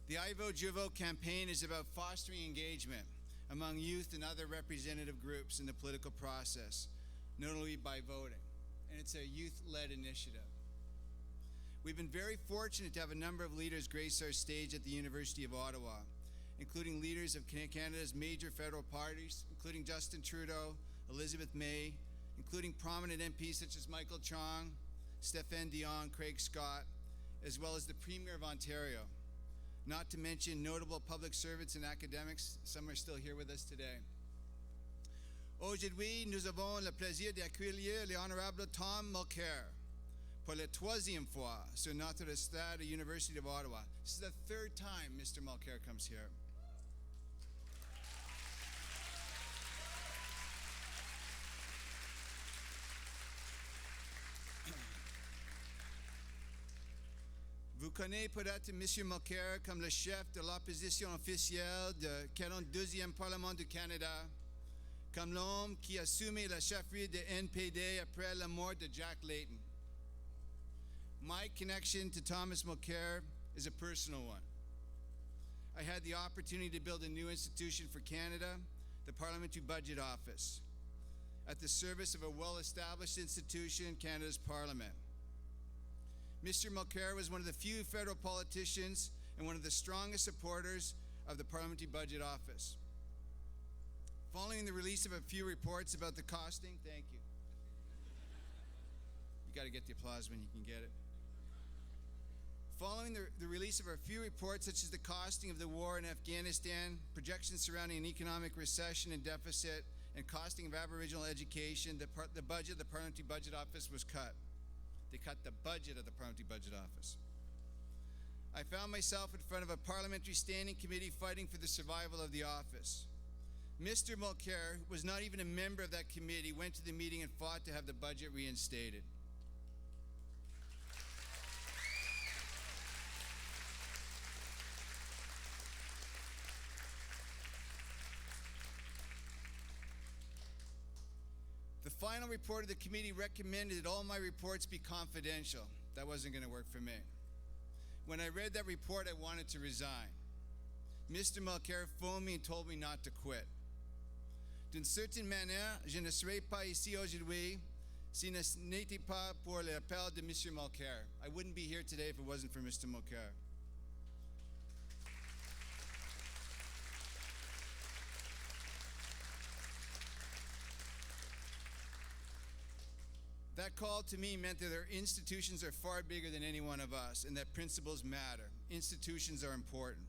The iVOTE-jeVOTE campaign is about fostering engagement among youth and other representative groups in the political process, notably by voting. And it's a youth-led initiative. We've been very fortunate to have a number of leaders grace our stage at the University of Ottawa, including leaders of Canada's major federal parties, including Justin Trudeau, Elizabeth May, including prominent MPs such as Michael Chong, Stéphane Dion, Craig Scott, as well as the Premier of Ontario. Not to mention notable public servants and academics. Some are still here with us today. Aujourd'hui, nous avons le plaisir d'accueillir l'honorable Tom Mulcair pour la troisième fois sur notre stade at University of Ottawa. This is the third time Mr. Mulcair comes here. Vous connaissez peut-être M. Mulcair comme le chef de l'opposition officielle du 42e Parlement du Canada, comme l'homme qui a assumé la chefferie de NPD après la mort de Jack Layton. My connection to Thomas Mulcair is a personal one. I had the opportunity to build a new institution for Canada, the Parliamentary Budget Office, at the service of a well-established institution, Canada's Parliament. Mr. Mulcair was one of the few federal politicians and one of the strongest supporters of the Parliamentary Budget Office. Following the release of a few reports about the costing, thank you. You got to get the applause when you can get it. Following the release of a few reports such as the costing of the war in Afghanistan, projections surrounding an economic recession and deficit, and costing of Aboriginal education, the budget of the Parliamentary Budget Office was cut. They cut the budget of the Parliamentary Budget Office. I found myself in front of a parliamentary standing committee fighting for the survival of the office. Mr. Mulcair, who was not even a member of that committee, went to the meeting and fought to have the budget reinstated. The final report of the committee recommended that all my reports be confidential. That wasn't going to work for me. When I read that report, I wanted to resign. Mr. Mulcair phoned me and told me not to quit. D'une certaine manière, je ne serais pas ici aujourd'hui si ce n'était pas pour l'appel de Mr. Mulcair. I wouldn't be here today if it wasn't for Mr. Mulcair. That call to me meant that our institutions are far bigger than any one of us and that principles matter. Institutions are important.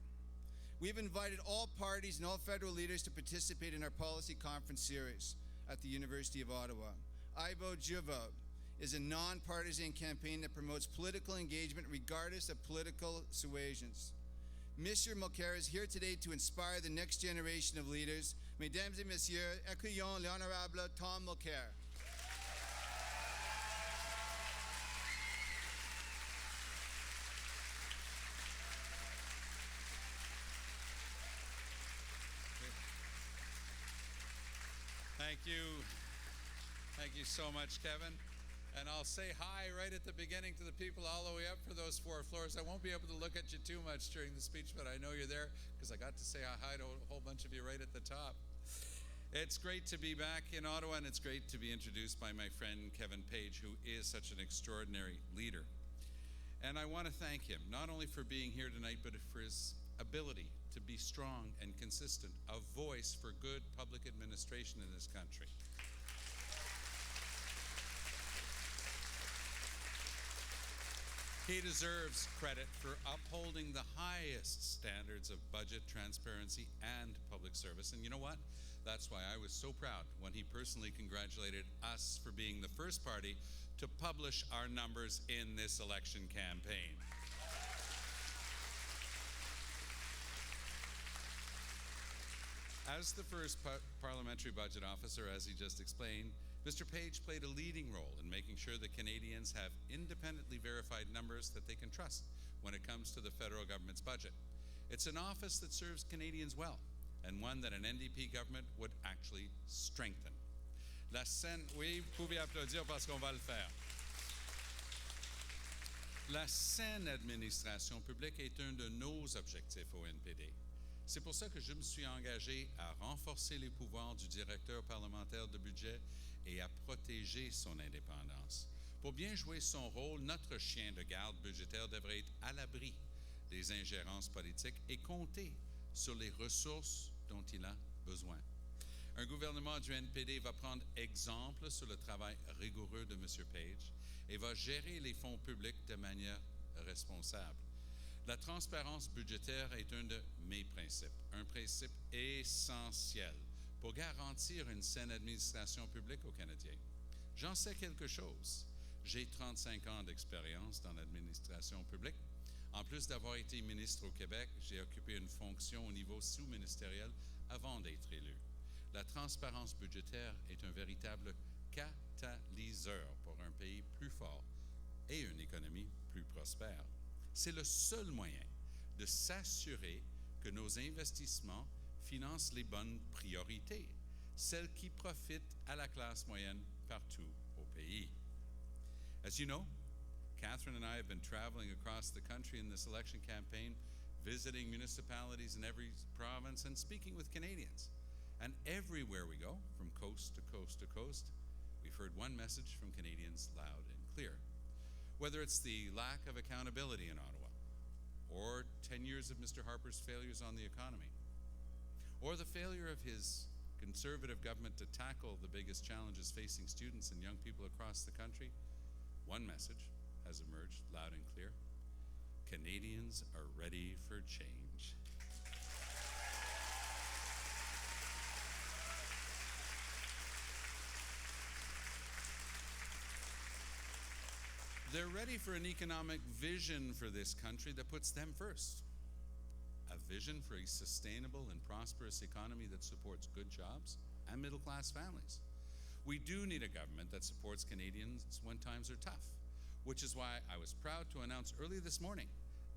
We've invited all parties and all federal leaders to participate in our policy conference series at the University of Ottawa. iVOTE-jeVOTE is a nonpartisan campaign that promotes political engagement regardless of political suasions. Mr. Mulcair is here today to inspire the next generation of leaders. Mesdames et messieurs, accueillons l'honorable Tom Mulcair. Thank you. Thank you so much, Kevin. And I'll say hi right at the beginning to the people all the way up for those 4 floors. I won't be able to look at you too much during the speech, but I know you're there because I got to say hi to a whole bunch of you right at the top. It's great to be back in Ottawa, and it's great to be introduced by my friend Kevin Page, who is such an extraordinary leader. And I want to thank him, not only for being here tonight, but for his ability to be strong and consistent, a voice for good public administration in this country. He deserves credit for upholding the highest standards of budget transparency and public service. And you know what? That's why I was so proud when he personally congratulated us for being the first party to publish our numbers in this election campaign. As the first parliamentary budget officer, as he just explained, Mr. Page played a leading role in making sure that Canadians have independently verified numbers that they can trust when it comes to the federal government's budget. It's an office that serves Canadians well, and one that an NDP government would actually strengthen. La scène, oui, vous pouvez applaudir parce qu'on va le faire. La saine administration publique est un de nos objectifs au NPD. C'est pour ça que je me suis engagé à renforcer les pouvoirs du directeur parlementaire de budget et à protéger son indépendance. Pour bien jouer son rôle, notre chien de garde budgétaire devrait être à l'abri des ingérences politiques et compter sur les ressources dont il a besoin. Un gouvernement du NPD va prendre exemple sur le travail rigoureux de M. Page et va gérer les fonds publics de manière responsable. La transparence budgétaire est un de mes principes, un principe essentiel pour garantir une saine administration publique aux Canadiens. J'en sais quelque chose. J'ai 35 ans d'expérience dans l'administration publique. En plus d'avoir été ministre au Québec, j'ai occupé une fonction au niveau sous-ministériel avant d'être élu. La transparence budgétaire est un véritable catalyseur pour un pays plus fort et une économie plus prospère. C'est le seul moyen de s'assurer que nos investissements financent les bonnes priorités, celles qui profitent à la classe moyenne partout au pays. As you know, Catherine and I have been traveling across the country in this election campaign, visiting municipalities in every province and speaking with Canadians. And everywhere we go, from coast to coast to coast, we've heard one message from Canadians loud and clear. Whether it's the lack of accountability in Ottawa, or 10 years of Mr. Harper's failures on the economy, or the failure of his Conservative government to tackle the biggest challenges facing students and young people across the country, one message has emerged loud and clear. Canadians are ready for change. They're ready for an economic vision for this country that puts them first. A vision for a sustainable and prosperous economy that supports good jobs and middle-class families. We do need a government that supports Canadians when times are tough, which is why I was proud to announce early this morning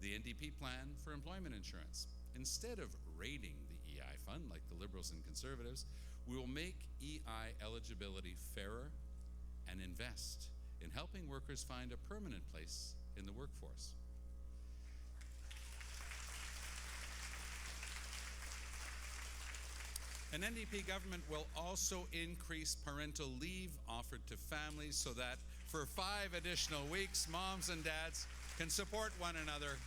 the NDP plan for employment insurance. Instead of raiding the EI fund like the Liberals and Conservatives, we will make EI eligibility fairer and invest in helping workers find a permanent place in the workforce. An NDP government will also increase parental leave offered to families so that for 5 additional weeks, moms and dads can support one another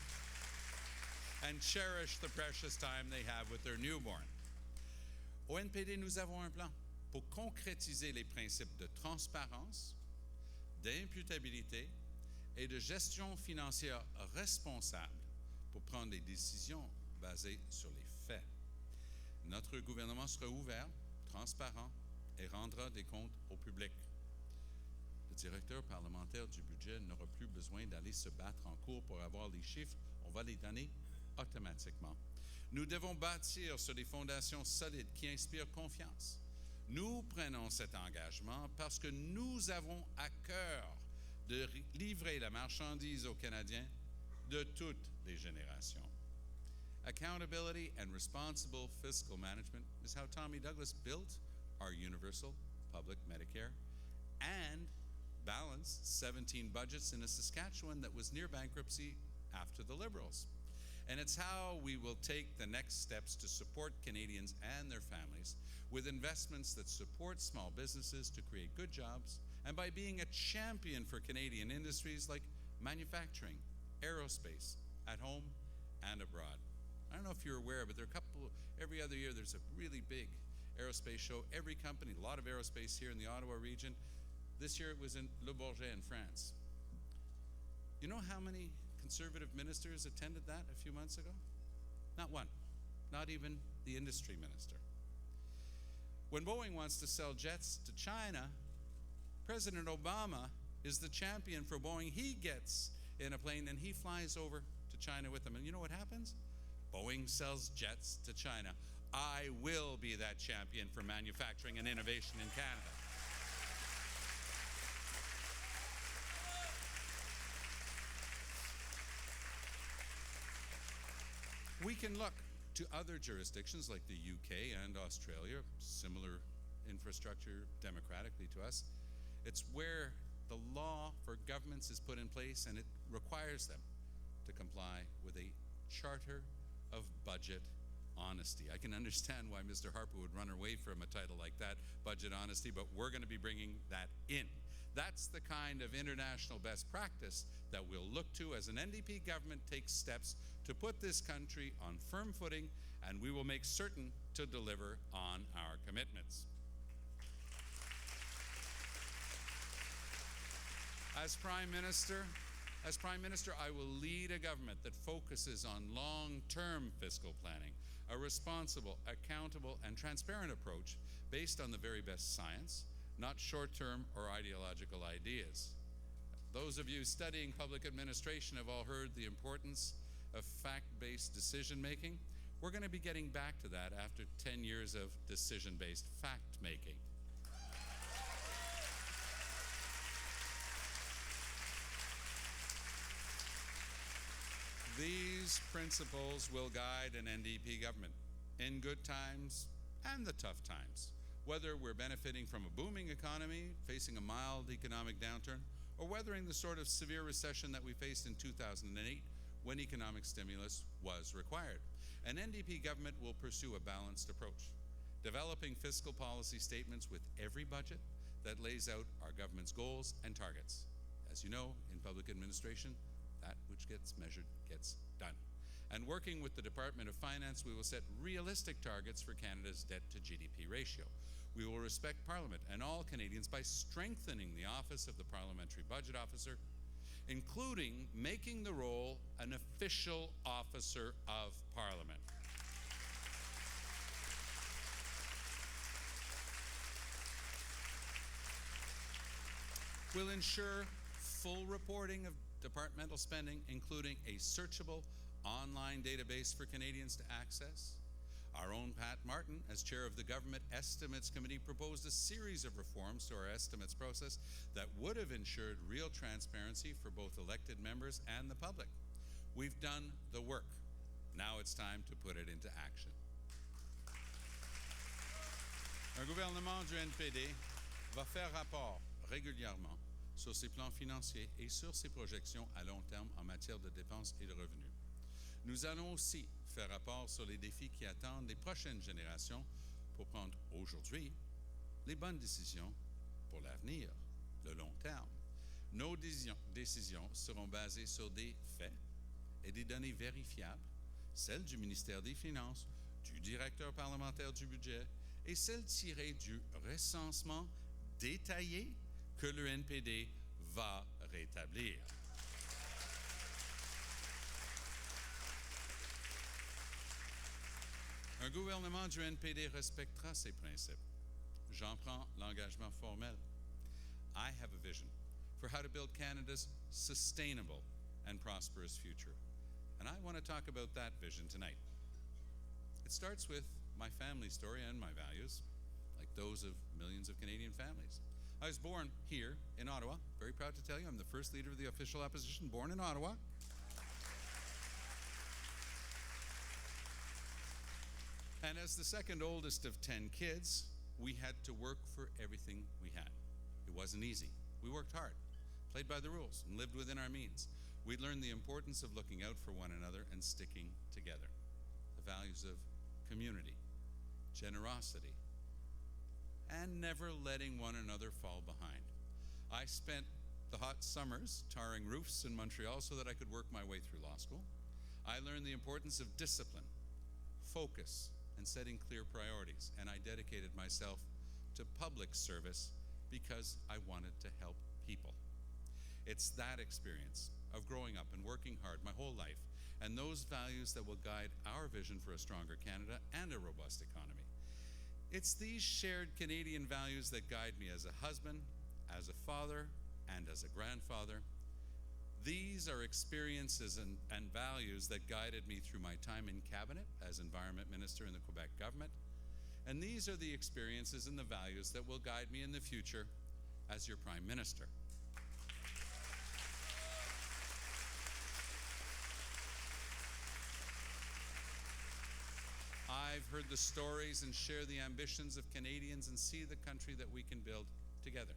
and cherish the precious time they have with their newborn. Au NPD, nous avons un plan pour concrétiser les principes de transparence, d'imputabilité et de gestion financière responsable pour prendre des décisions basées sur les faits. Notre gouvernement sera ouvert, transparent et rendra des comptes au public. Le directeur parlementaire du budget n'aura plus besoin d'aller se battre en cours pour avoir les chiffres, on va les donner automatiquement. Nous devons bâtir sur des fondations solides qui inspirent confiance. Nous prenons cet engagement parce que nous avons à cœur de livrer la marchandise aux Canadiens de toutes les générations. Accountability and responsible fiscal management is how Tommy Douglas built our universal public Medicare and balanced 17 budgets in a Saskatchewan that was near bankruptcy after the Liberals. And it's how we will take the next steps to support Canadians and their families with investments that support small businesses to create good jobs, and by being a champion for Canadian industries like manufacturing, aerospace, at home and abroad. I don't know if you're aware, but there are every other year there's a really big aerospace show. Every company, a lot of aerospace here in the Ottawa region. This year it was in Le Bourget in France. You know how many Conservative ministers attended that a few months ago? Not one, not even the industry minister. When Boeing wants to sell jets to China, President Obama is the champion for Boeing. He gets in a plane and he flies over to China with them. And you know what happens? Boeing sells jets to China. I will be that champion for manufacturing and innovation in Canada. We can look to other jurisdictions like the UK and Australia, similar infrastructure democratically to us. It's where the law for governments is put in place and it requires them to comply with a charter of budget honesty. I can understand why Mr. Harper would run away from a title like that, budget honesty, but we're going to be bringing that in. That's the kind of international best practice that we'll look to as an NDP government takes steps to put this country on firm footing, and we will make certain to deliver on our commitments. As Prime Minister, I will lead a government that focuses on long-term fiscal planning, a responsible, accountable, and transparent approach based on the very best science, not short-term or ideological ideas. Those of you studying public administration have all heard the importance of fact-based decision-making. We're going to be getting back to that after 10 years of decision-based fact-making. These principles will guide an NDP government in good times and the tough times, whether we're benefiting from a booming economy, facing a mild economic downturn, or weathering the sort of severe recession that we faced in 2008 when economic stimulus was required. An NDP government will pursue a balanced approach, developing fiscal policy statements with every budget that lays out our government's goals and targets. As you know, in public administration, that which gets measured gets done. And working with the Department of Finance, we will set realistic targets for Canada's debt to GDP ratio. We will respect Parliament and all Canadians by strengthening the office of the Parliamentary Budget Officer, including making the role an official officer of Parliament. We'll ensure full reporting of departmental spending, including a searchable online database for Canadians to access. Our own Pat Martin, as chair of the Government Estimates Committee, proposed a series of reforms to our estimates process that would have ensured real transparency for both elected members and the public. We've done the work. Now it's time to put it into action. Un gouvernement du NPD va faire rapport régulièrement sur ses plans financiers et sur ses projections à long terme en matière de dépenses et de revenus. Nous allons aussi faire rapport sur les défis qui attendent les prochaines générations pour prendre aujourd'hui les bonnes décisions pour l'avenir, le long terme. Nos décisions seront basées sur des faits et des données vérifiables, celles du ministère des Finances, du directeur parlementaire du budget et celles tirées du recensement détaillé que le NPD va rétablir. Un gouvernement du NPD respectera ces principes. J'en prends l'engagement formel. I have a vision for how to build Canada's sustainable and prosperous future. And I want to talk about that vision tonight. It starts with my family story and my values, like those of millions of Canadian families. I was born here in Ottawa. Very proud to tell you I'm the first leader of the official opposition born in Ottawa. And as the second oldest of 10 kids, we had to work for everything we had. It wasn't easy. We worked hard, played by the rules, and lived within our means. We learned the importance of looking out for one another and sticking together. The values of community, generosity, and never letting one another fall behind. I spent the hot summers tarring roofs in Montreal so that I could work my way through law school. I learned the importance of discipline, focus, and setting clear priorities, and I dedicated myself to public service because I wanted to help people. It's that experience of growing up and working hard my whole life and those values that will guide our vision for a stronger Canada and a robust economy. It's these shared Canadian values that guide me as a husband, as a father, and as a grandfather. These are experiences and values that guided me through my time in cabinet as Environment Minister in the Quebec government. And these are the experiences and the values that will guide me in the future as your Prime Minister. I've heard the stories and share the ambitions of Canadians and see the country that we can build together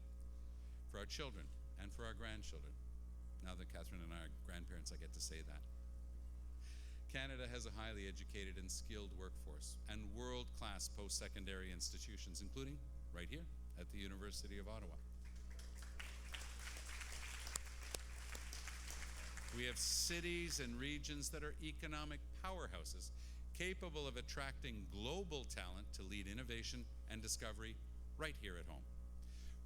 for our children and for our grandchildren. Now that Catherine and I are grandparents, I get to say that. Canada has a highly educated and skilled workforce and world-class post-secondary institutions, including right here at the University of Ottawa. We have cities and regions that are economic powerhouses, capable of attracting global talent to lead innovation and discovery right here at home.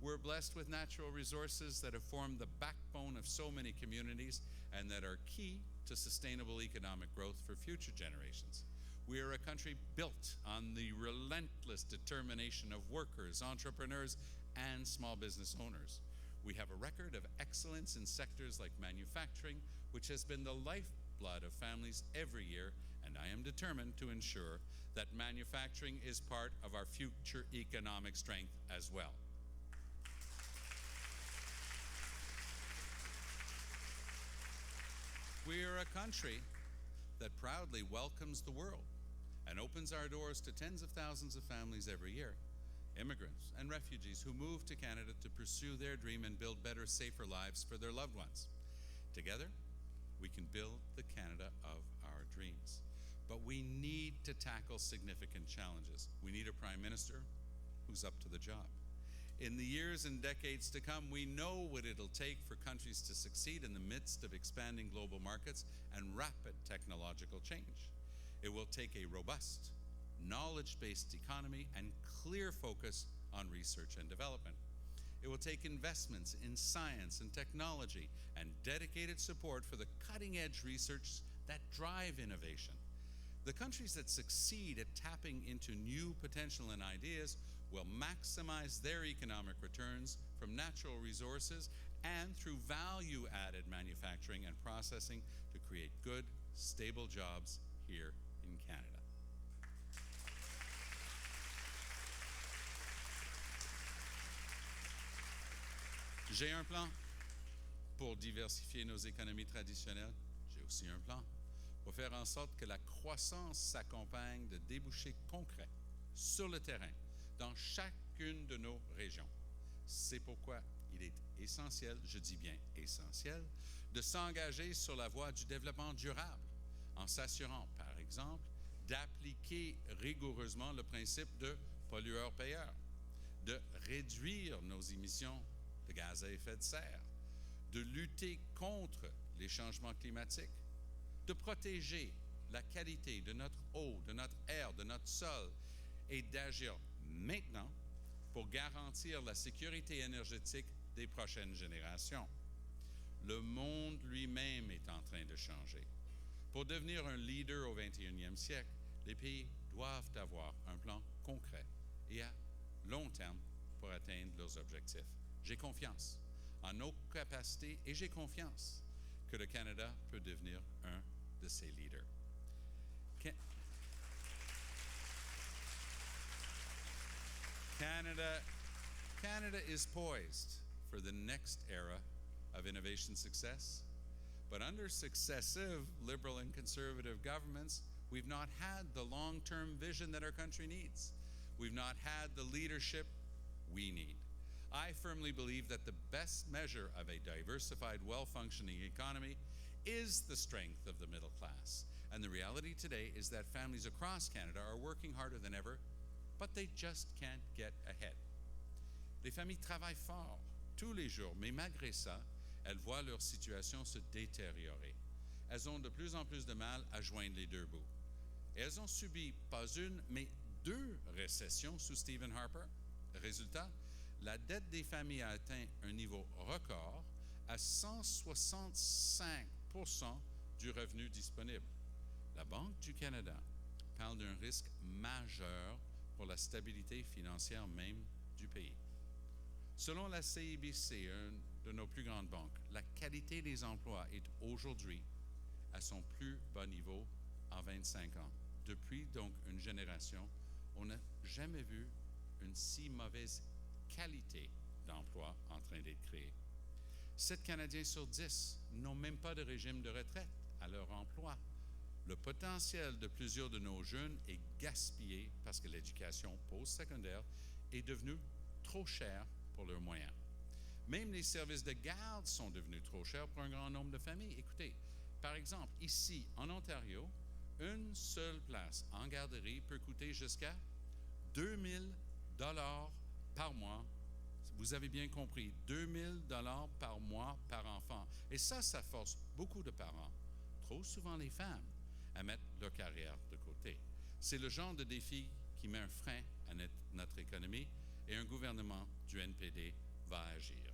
We're blessed with natural resources that have formed the backbone of so many communities and that are key to sustainable economic growth for future generations. We are a country built on the relentless determination of workers, entrepreneurs, and small business owners. We have a record of excellence in sectors like manufacturing, which has been the lifeblood of families every year, and I am determined to ensure that manufacturing is part of our future economic strength as well. We are a country that proudly welcomes the world and opens our doors to tens of thousands of families every year, immigrants and refugees who move to Canada to pursue their dream and build better, safer lives for their loved ones. Together, we can build the Canada of our dreams. But we need to tackle significant challenges. We need a Prime Minister who's up to the job. In the years and decades to come, we know what it'll take for countries to succeed in the midst of expanding global markets and rapid technological change. It will take a robust, knowledge-based economy and clear focus on research and development. It will take investments in science and technology and dedicated support for the cutting-edge research that drive innovation. The countries that succeed at tapping into new potential and ideas will maximize their economic returns from natural resources and through value-added manufacturing and processing to create good, stable jobs here in Canada. J'ai un plan pour diversifier nos économies traditionnelles. J'ai aussi un plan pour faire en sorte que la croissance s'accompagne de débouchés concrets sur le terrain dans chacune de nos régions. C'est pourquoi il est essentiel, je dis bien essentiel, de s'engager sur la voie du développement durable en s'assurant, par exemple, d'appliquer rigoureusement le principe de pollueur-payeur, de réduire nos émissions de gaz à effet de serre, de lutter contre les changements climatiques, de protéger la qualité de notre eau, de notre air, de notre sol et d'agir maintenant pour garantir la sécurité énergétique des prochaines générations. Le monde lui-même est en train de changer. Pour devenir un leader au 21e siècle, les pays doivent avoir un plan concret et à long terme pour atteindre leurs objectifs. J'ai confiance en nos capacités et j'ai confiance que le Canada peut devenir un de ces leaders. Canada is poised for the next era of innovation success, but under successive liberal and conservative governments, we've not had the long-term vision that our country needs. We've not had the leadership we need. I firmly believe that the best measure of a diversified, well-functioning economy is the strength of the middle class. And the reality today is that families across Canada are working harder than ever, but they just can't get ahead. Les familles travaillent fort tous les jours, mais malgré ça, elles voient leur situation se détériorer. Elles ont de plus en plus de mal à joindre les deux bouts. Et elles ont subi pas une, mais deux récessions sous Stephen Harper. Résultat, la dette des familles a atteint un niveau record à 165% du revenu disponible. La Banque du Canada parle d'un risque majeur pour la stabilité financière même du pays. Selon la CIBC, une de nos plus grandes banques, la qualité des emplois est aujourd'hui à son plus bas niveau en 25 ans. Depuis donc une génération, on n'a jamais vu une si mauvaise qualité d'emploi en train d'être créée. 7 Canadiens sur 10 n'ont même pas de régime de retraite à leur emploi. Le potentiel de plusieurs de nos jeunes est gaspillé parce que l'éducation post-secondaire est devenue trop chère pour leurs moyens. Même les services de garde sont devenus trop chers pour un grand nombre de familles. Écoutez, par exemple, ici, en Ontario, une seule place en garderie peut coûter jusqu'à 2000 dollars par mois. Vous avez bien compris, 2000 dollars par mois par enfant. Et ça force beaucoup de parents, trop souvent les femmes, à mettre leur carrière de côté. C'est le genre de défi qui met un frein à notre économie et un gouvernement du NPD va agir.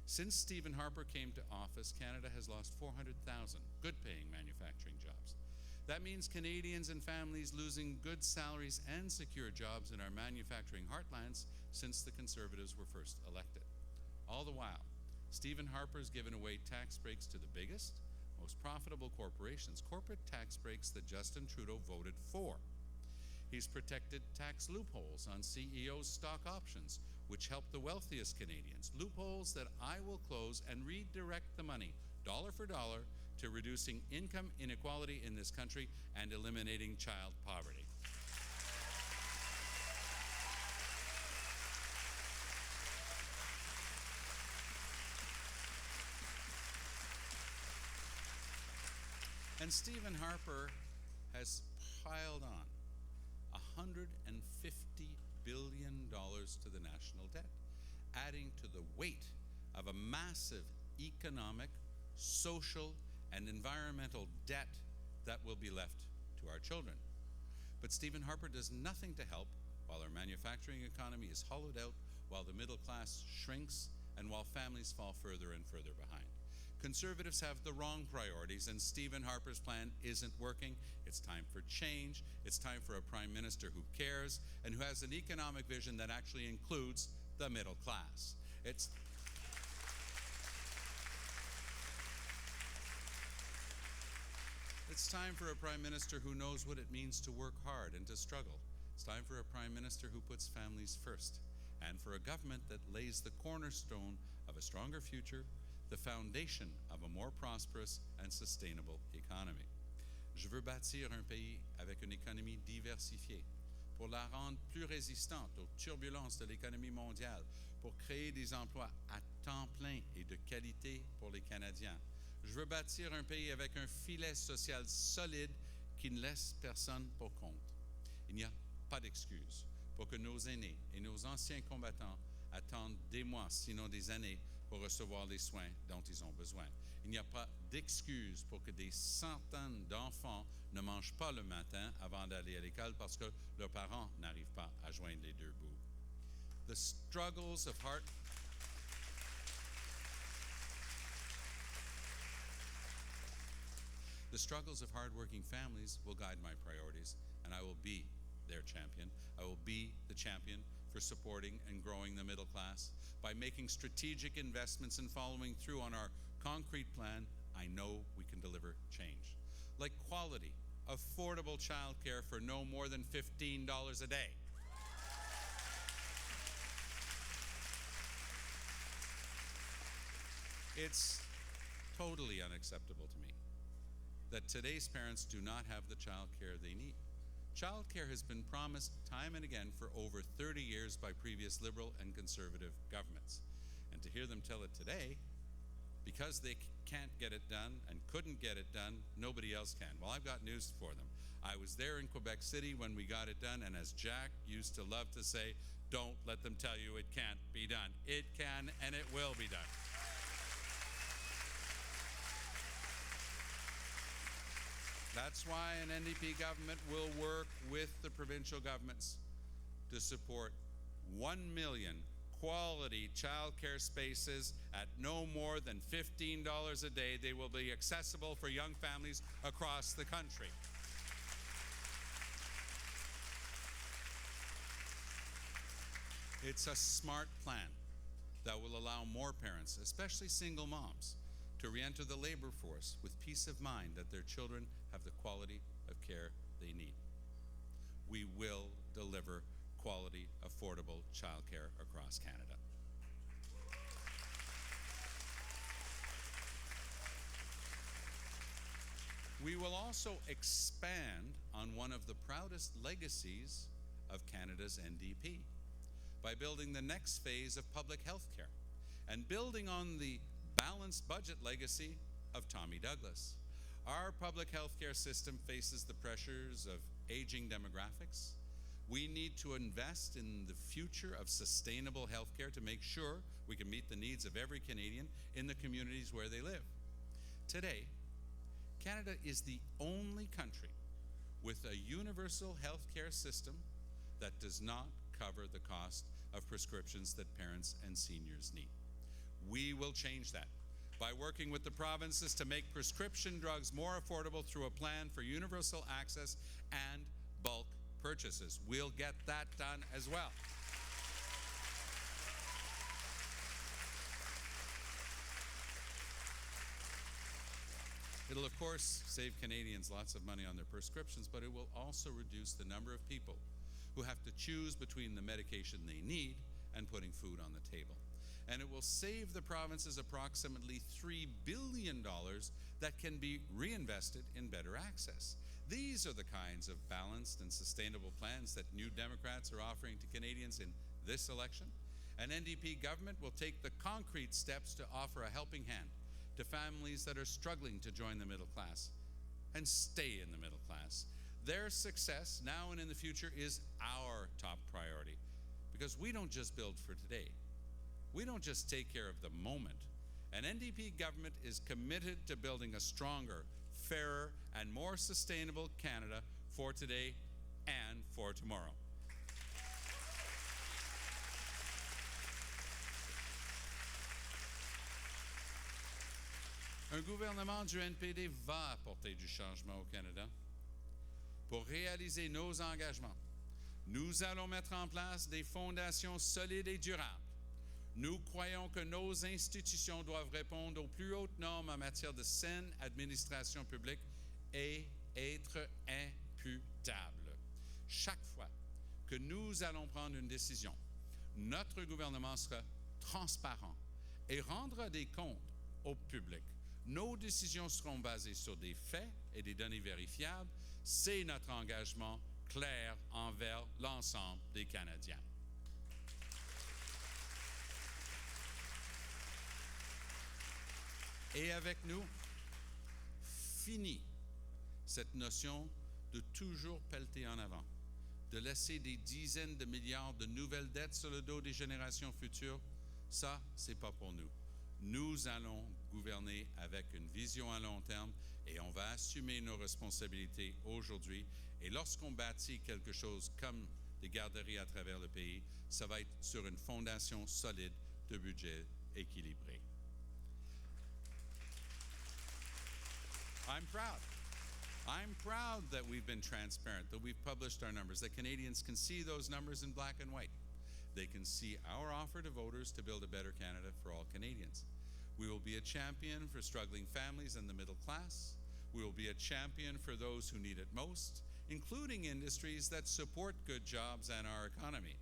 Since Stephen Harper came to office, Canada has lost 400,000 good-paying manufacturing jobs. That means Canadians and families losing good salaries and secure jobs in our manufacturing heartlands since the Conservatives were first elected. All the while, Stephen Harper's given away tax breaks to the biggest, most profitable corporations, corporate tax breaks that Justin Trudeau voted for. He's protected tax loopholes on CEOs' stock options, which help the wealthiest Canadians, loopholes that I will close and redirect the money, dollar for dollar, to reducing income inequality in this country and eliminating child poverty. And Stephen Harper has piled on $150 billion to the national debt, adding to the weight of a massive economic, social, and environmental debt that will be left to our children. But Stephen Harper does nothing to help while our manufacturing economy is hollowed out, while the middle class shrinks, and while families fall further and further behind. Conservatives have the wrong priorities, and Stephen Harper's plan isn't working. It's time for change. It's time for a prime minister who cares and who has an economic vision that actually includes the middle class. It's time for a prime minister who knows what it means to work hard and to struggle. It's time for a prime minister who puts families first, and for a government that lays the cornerstone of a stronger future, the foundation of a more prosperous and sustainable economy. Je veux bâtir un pays avec une économie diversifiée pour la rendre plus résistante aux turbulences de l'économie mondiale, pour créer des emplois à temps plein et de qualité pour les Canadiens. Je veux bâtir un pays avec un filet social solide qui ne laisse personne pour compte. Il n'y a pas d'excuse pour que nos aînés et nos anciens combattants attendent des mois, sinon des années, pour recevoir les soins dont ils ont besoin. Il n'y a pas d'excuse pour que des centaines d'enfants ne mangent pas le matin avant d'aller à l'école parce que leurs parents n'arrivent pas à joindre les deux bouts. The struggles of hardworking families will guide my priorities, and I will be their champion. I will be the champion for supporting and growing the middle class. By making strategic investments and following through on our concrete plan, I know we can deliver change. Like quality, affordable childcare for no more than $15 a day. It's totally unacceptable to me that today's parents do not have the childcare they need. Childcare has been promised time and again for over 30 years by previous Liberal and Conservative governments. And to hear them tell it today, because they can't get it done and couldn't get it done, nobody else can. Well, I've got news for them. I was there in Quebec City when we got it done, and as Jack used to love to say, don't let them tell you it can't be done. It can, and it will be done. That's why an NDP government will work with the provincial governments to support 1 million quality childcare spaces at no more than $15 a day. They will be accessible for young families across the country. It's a smart plan that will allow more parents, especially single moms, to re-enter the labor force with peace of mind that their children have the quality of care they need. We will deliver quality, affordable childcare across Canada. We will also expand on one of the proudest legacies of Canada's NDP by building the next phase of public health care and building on the balanced budget legacy of Tommy Douglas. Our public health care system faces the pressures of aging demographics. We need to invest in the future of sustainable health care to make sure we can meet the needs of every Canadian in the communities where they live. Today, Canada is the only country with a universal health care system that does not cover the cost of prescriptions that parents and seniors need. We will change that by working with the provinces to make prescription drugs more affordable through a plan for universal access and bulk purchases. We'll get that done as well. It'll, of course, save Canadians lots of money on their prescriptions, but it will also reduce the number of people who have to choose between the medication they need and putting food on the table. And it will save the provinces approximately $3 billion that can be reinvested in better access. These are the kinds of balanced and sustainable plans that New Democrats are offering to Canadians in this election. An NDP government will take the concrete steps to offer a helping hand to families that are struggling to join the middle class and stay in the middle class. Their success now and in the future is our top priority, because we don't just build for today. We don't just take care of the moment. An NDP government is committed to building a stronger, fairer, and more sustainable Canada for today and for tomorrow. Un gouvernement du NPD va apporter du changement au Canada. Pour réaliser nos engagements, nous allons mettre en place des fondations solides et durables. Nous croyons que nos institutions doivent répondre aux plus hautes normes en matière de saine administration publique et être imputables. Chaque fois que nous allons prendre une décision, notre gouvernement sera transparent et rendra des comptes au public. Nos décisions seront basées sur des faits et des données vérifiables. C'est notre engagement clair envers l'ensemble des Canadiens. Et avec nous, fini cette notion de toujours pelleter en avant, de laisser des dizaines de milliards de nouvelles dettes sur le dos des générations futures. Ça, c'est pas pour nous. Nous allons gouverner avec une vision à long terme et on va assumer nos responsabilités aujourd'hui. Et lorsqu'on bâtit quelque chose comme des garderies à travers le pays, ça va être sur une fondation solide de budget équilibré. I'm proud that we've been transparent, that we've published our numbers, that Canadians can see those numbers in black and white. They can see our offer to voters to build a better Canada for all Canadians. We will be a champion for struggling families and the middle class. We will be a champion for those who need it most, including industries that support good jobs and our economy.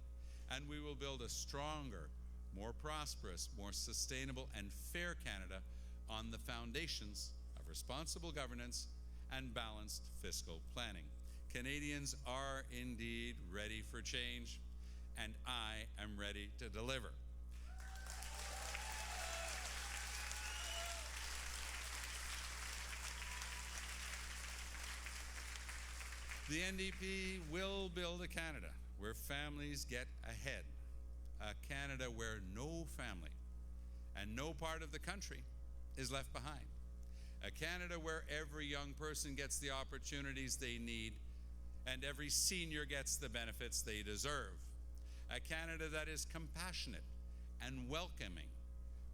And we will build a stronger, more prosperous, more sustainable, and fair Canada on the foundations of responsible governance and balanced fiscal planning. Canadians are indeed ready for change, and I am ready to deliver. The NDP will build a Canada where families get ahead, a Canada where no family and no part of the country is left behind, a Canada where every young person gets the opportunities they need and every senior gets the benefits they deserve, a Canada that is compassionate and welcoming,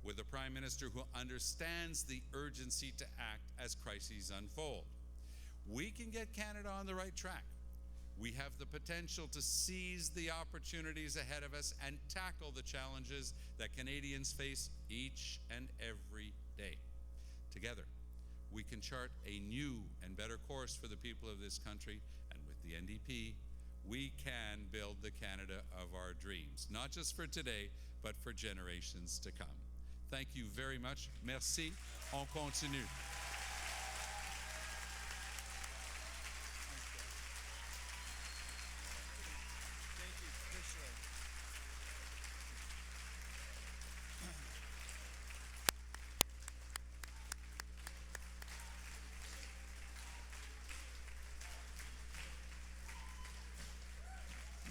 with a Prime Minister who understands the urgency to act as crises unfold. We can get Canada on the right track. We have the potential to seize the opportunities ahead of us and tackle the challenges that Canadians face each and every day. Together, we can chart a new and better course for the people of this country, and with the NDP, we can build the Canada of our dreams, not just for today, but for generations to come. Thank you very much. Merci. On continue.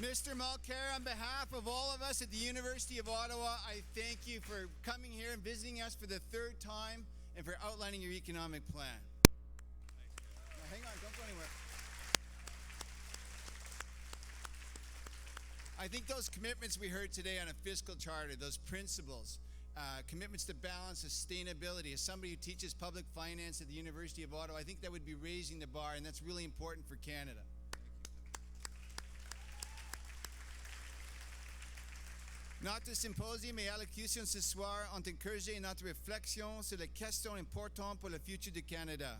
Mr. Mulcair, on behalf of all of us at the University of Ottawa, I thank you for coming here and visiting us for the third time and for outlining your economic plan. Now, hang on, don't go anywhere. I think those commitments we heard today on a fiscal charter, those principles, commitments to balance, sustainability, as somebody who teaches public finance at the University of Ottawa, I think that would be raising the bar, and that's really important for Canada. Notre symposium et allocution ce soir ont encouragé notre réflexion sur les questions importantes pour le futur du Canada.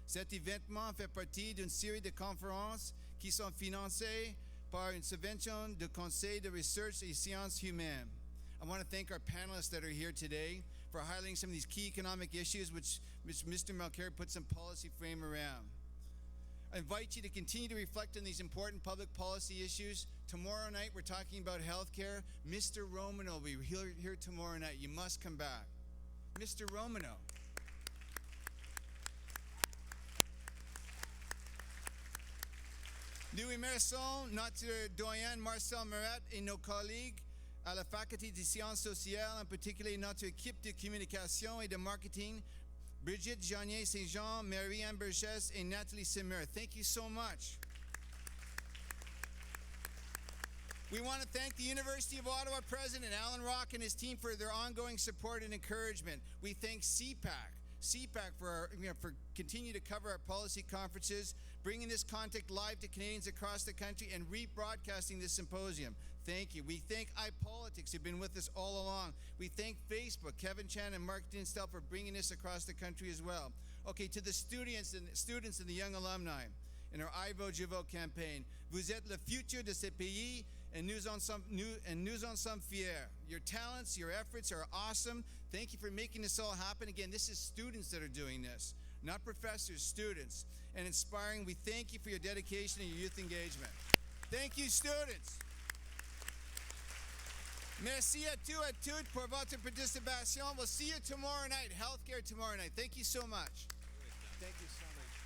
Cet événement fait partie d'une série de conférences qui sont financées par une subvention du Conseil de recherche et sciences humaines. I want to thank our panelists that are here today for highlighting some of these key economic issues which Mr. Mulcair put some policy frame around. I invite you to continue to reflect on these important public policy issues. Tomorrow night, we're talking about healthcare. Mr. Romano will be here tomorrow night. You must come back. Mr. Romano. Nous remercions notre doyen Marcel Marat et nos collègues à la Faculté des sciences sociales, en particulier notre équipe de communication et de marketing, Brigitte Janier-Saint-Jean, Marie-Anne Burgess, and Nathalie Simmer. Thank you so much. We want to thank the University of Ottawa President Alan Rock and his team for their ongoing support and encouragement. We thank CPAC for continue to cover our policy conferences, bringing this content live to Canadians across the country, and rebroadcasting this symposium. Thank you. We thank iPolitics, who've been with us all along. We thank Facebook, Kevin Chan and Mark Dinstel for bringing this across the country as well. Okay, to the students and the young alumni in our iVOTE-jeVOTE campaign, vous êtes le futur de ce pays and nous en sommes fiers. Your talents, your efforts are awesome. Thank you for making this all happen. Again, this is students that are doing this, not professors, students. And inspiring, we thank you for your dedication and your youth engagement. Thank you, students. Merci à tous et toutes pour votre participation. We'll see you tomorrow night, healthcare tomorrow night. Thank you so much. Thank you so much.